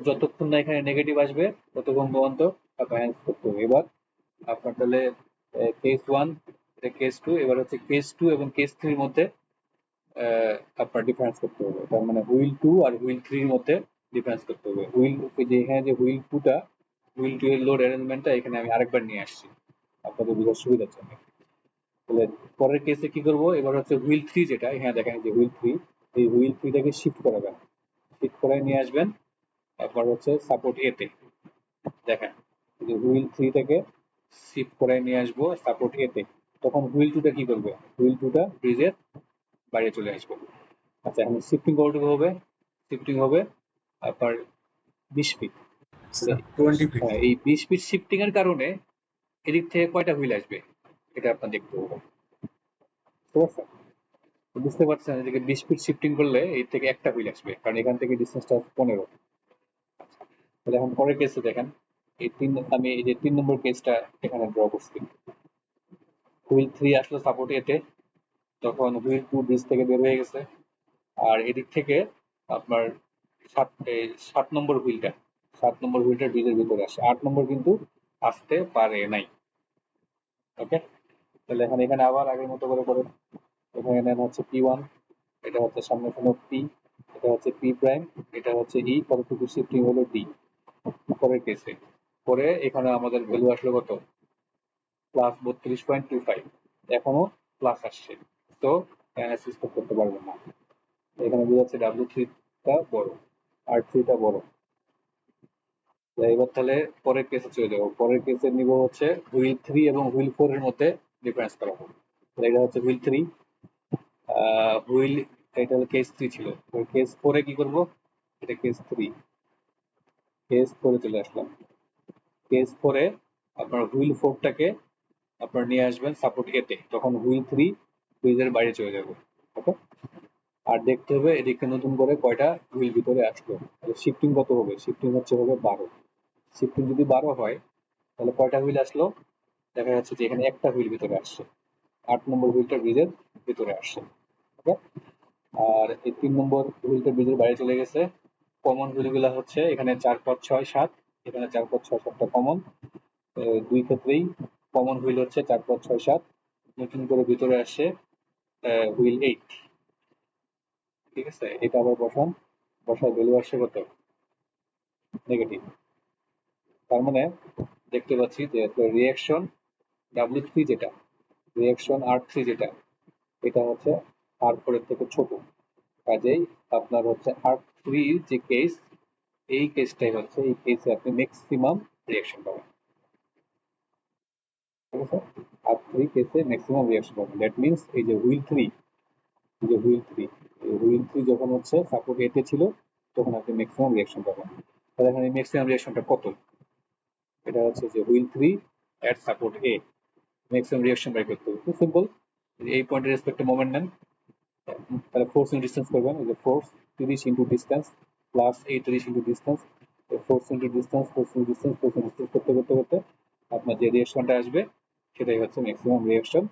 যতক্ষণ না এখানে নেগেটিভ আসবে ততক্ষণ পর্যন্ত আপনার করতে হবে এবার আপনার তাহলে কেস 1 এটা কেস 2 এবার হচ্ছে কেস 2 এবং কেস 3 এর মধ্যে আপনার ডিফারেন্স করতে হবে তার মানে হুইল 2 আর হুইল 3 এর মধ্যে ডিফারেন্স করতে হবে হুইল যে এখানে যে হুইল 2টা হুইল 2 এর লোড অ্যারেঞ্জমেন্টটা এখানে আমি আরেকবার নিয়ে আসছি আপনাদের বোঝার সুবিধার জন্য তাহলে পরের কেসে কি করব এবার হচ্ছে হুইল 3 যেটা এখানে দেখেন যে হুইল 3 এই হুইল 3টাকে শিফট করাবেন শিফট করায় নিয়ে আসবেন তারপর হচ্ছে সাপোর্ট এতে দেখেন যে হুইল 3টাকে শিফট করায় নিয়ে আসবো সাপোর্ট এতে তখন হুইল 2টা কি করবে হুইল 2টা ব্রিজের বাইরে চলে আসবে আচ্ছা এখন শিফটিং কতটুকু হবে শিফটিং হবে আপনার 20 ফিট স্যার 20 ফিট এই 20 ফিট শিফটিং এর কারণে এদিক থেকে কয়টা হুইল আসবে এটা আপনার দেখতে হবে ঠিক আছে বুঝতে পারছেন এদিকে 20 ফিট শিফটিং করলে এই থেকে একটা হুইল আসবে কারণ এখান থেকে ডিসটেন্সটা 15 তাহলে এখন পরের কেসে দেখেন আমি এই যে 3 নম্বর কেসটা এখানে ড্র করছি হুইল 3 আসলো সাপোর্ট এতে তখন হুইল 2 ব্রিজ থেকে বের হয়ে গেছে আর এদিক থেকে আপনার 7 নম্বর হুইলটা ব্রিজের ভিতরে আসে 8 নম্বর কিন্তু আসতে পারে নাই ওকে তাহলে এখানে আবার আগের মতো করে এখানে নেন হচ্ছে P1 এটা হচ্ছে সামনে কোনো P এটা হচ্ছে P প্রাইম এটা হচ্ছে E কতটুকু শিফটিং হলো D পরের কেসে পরে এখানে আমাদের ভ্যালু আসলো কত প্লাস 32.25 এখনো প্লাস আসছে তো অ্যানালাইসিস করতে পারবেন না এখানে বোঝাচ্ছে W3টা বড় R3টা বড় এবার তাহলে পরের কেসে চলে যাবো পরের কেসে নিব হচ্ছে হুইল 3 এবং হুইল 4 এর মধ্যে ডিফারেন্স করা হবে এটা হচ্ছে হুইল 3 হুইল এটা হলো কেস 3 ছিল কেস 4 এ কি করব এটা কেস 3 কেস 4 এ চলে আসলাম কেস 4 এ আপনার হুইল 4টাকে আপনার নিয়ে আসবেন সাপোর্ট এতে তখন হুইল 3 হুইলের বাইরে চলে যাবে ওকে আর দেখতে হবে এদিকে নতুন করে কয়টা হুইল ভিতরে আসলো শিফটিং কত হবে শিফটিং হবে 12 শিফটিং যদি 12 হয় তাহলে কয়টা হুইল আসলো দেখা যাচ্ছে যে এখানে একটা হুইল ভিতরে আসছে 8 নম্বর হুইলটা ব্রিজের ভিতরে আসছে ওকে আর এই 3 নম্বর হুইলটা ব্রিজের বাইরে চলে গেছে কমন হুইলগুলো হচ্ছে এখানে 4 5 6 7 এখানে 4 5 6 7টা কমন দুই ক্ষেত্রেই কমন হুইল হচ্ছে 4 5 6 7 নতুন করে ভিতরে আসে হুইল 8 ঠিক আছে এটা আবার বসায় ভ্যালু আসছে কত নেগেটিভ তার মানে দেখতে পাচ্ছি যে রিঅ্যাকশন W3 যেটা রিঅ্যাকশন R3 যেটা এটা হচ্ছে R4 এর থেকে ছোট কাজেই আপনার হচ্ছে R3 যে কেস এই কেসটাই হচ্ছে এই কেসে আপনি ম্যাক্সিমাম রিঅ্যাকশন পাবেন ঠিক আছে R3 কেসে ম্যাক্সিমাম রিঅ্যাকশন পাবেন দ্যাট মিন্স এই যে হুইল 3 যখন হচ্ছে সাপোর্ট এতে ছিল তখন আপনি ম্যাক্সিমাম রিঅ্যাকশন পাবেন তাহলে এখানে ম্যাক্সিমাম রিঅ্যাকশনটা কত এটা হচ্ছে যে হুইল 3 এট সাপোর্ট এ ম্যাক্সিমাম রিঅ্যাকশন বাই করতে হবে খুব সিম্পল এই পয়েন্টের রেসপেক্টে মোমেন্ট নেন তাহলে ফোর্স ইন্টু ডিসটেন্স করবেন এই যে force 30 into distance plus 30 into distance force into distance করতে করতে আপনার যে রিঅ্যাকশনটা আসবে সেটাই হচ্ছে ম্যাক্সিমাম রিঅ্যাকশন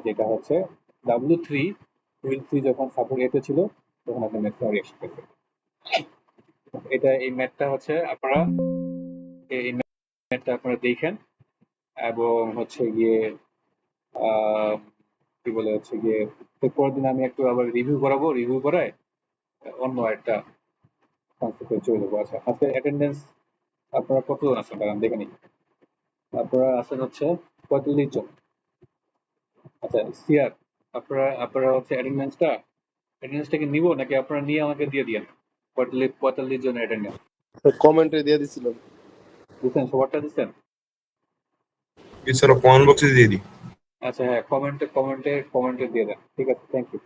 যেটা হচ্ছে W3 হুইল 3 যখন সাপোর্ট এতে ছিল তখন আপনি ম্যাক্সিমাম রিঅ্যাকশন করবেন এটা এই ম্যাথটা হচ্ছে আপনারা এই ম্যাথটা আপনারা দেখেন এবং হচ্ছে গিয়ে কি বলে হচ্ছে গিয়ে পরের দিন আমি একটু আবার রিভিউ করাবো রিভিউ করায় অন্য একটা কনসেপ্টে চলে যাবো আচ্ছা আজকে অ্যাটেন্ডেন্স আপনারা কতজন আছেন দাঁড়ান দেখে নিই আপনারা আছেন হচ্ছে 45 জন আচ্ছা সিয়ার আপনারা হচ্ছে অ্যাটেন্ডেন্সটা কি নিবো নাকি আপনারা নিয়ে আমাকে দিয়ে দিয়েন 45 জন অ্যাটেন্ডেন্স কমেন্টে দিয়ে দিছিলাম। দিচ্ছেন সবারটা দিচ্ছেন এছাড়া কমেন্ট বক্সে দিয়ে দিই। আচ্ছা হ্যাঁ, কমেন্টে দিয়ে দেন। ঠিক আছে, থ্যাংক ইউ।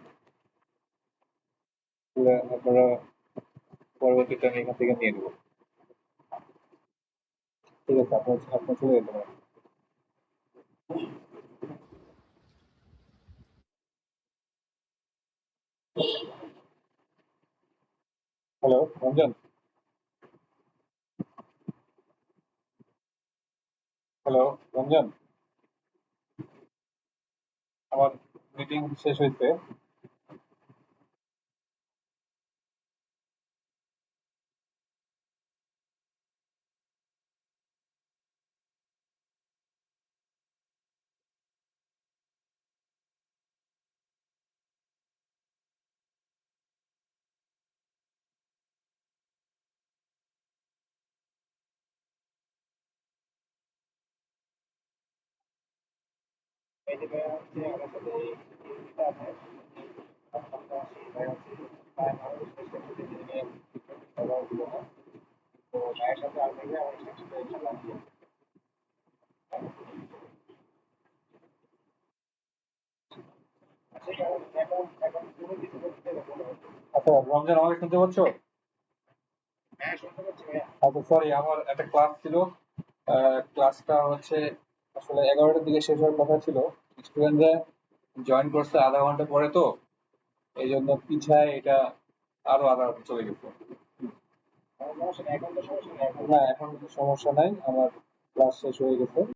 আপনারা পরবর্তীটা আমি এখান থেকে নিয়ে নেবো। ঠিক আছে, আপনার চলে যেতে পারেন। হ্যালো রঞ্জন, হ্যালো রঞ্জন, আমার মিটিং শেষ হয়েছে। আচ্ছা রমজান, আমাকে শুনতে পাচ্ছ? আচ্ছা সরি, আমার একটা ক্লাস ছিল। ক্লাসটা হচ্ছে আসলে 11টার দিকে শেষ হওয়ার কথা ছিল। স্টুডেন্টরা জয়েন করছে আধা ঘন্টা পরে, তো এই জন্য পিছায় এটা আরো আধা ঘন্টা চলে গেছে। না, এখন সমস্যা নাই, আমার ক্লাস শেষ হয়ে গেছে।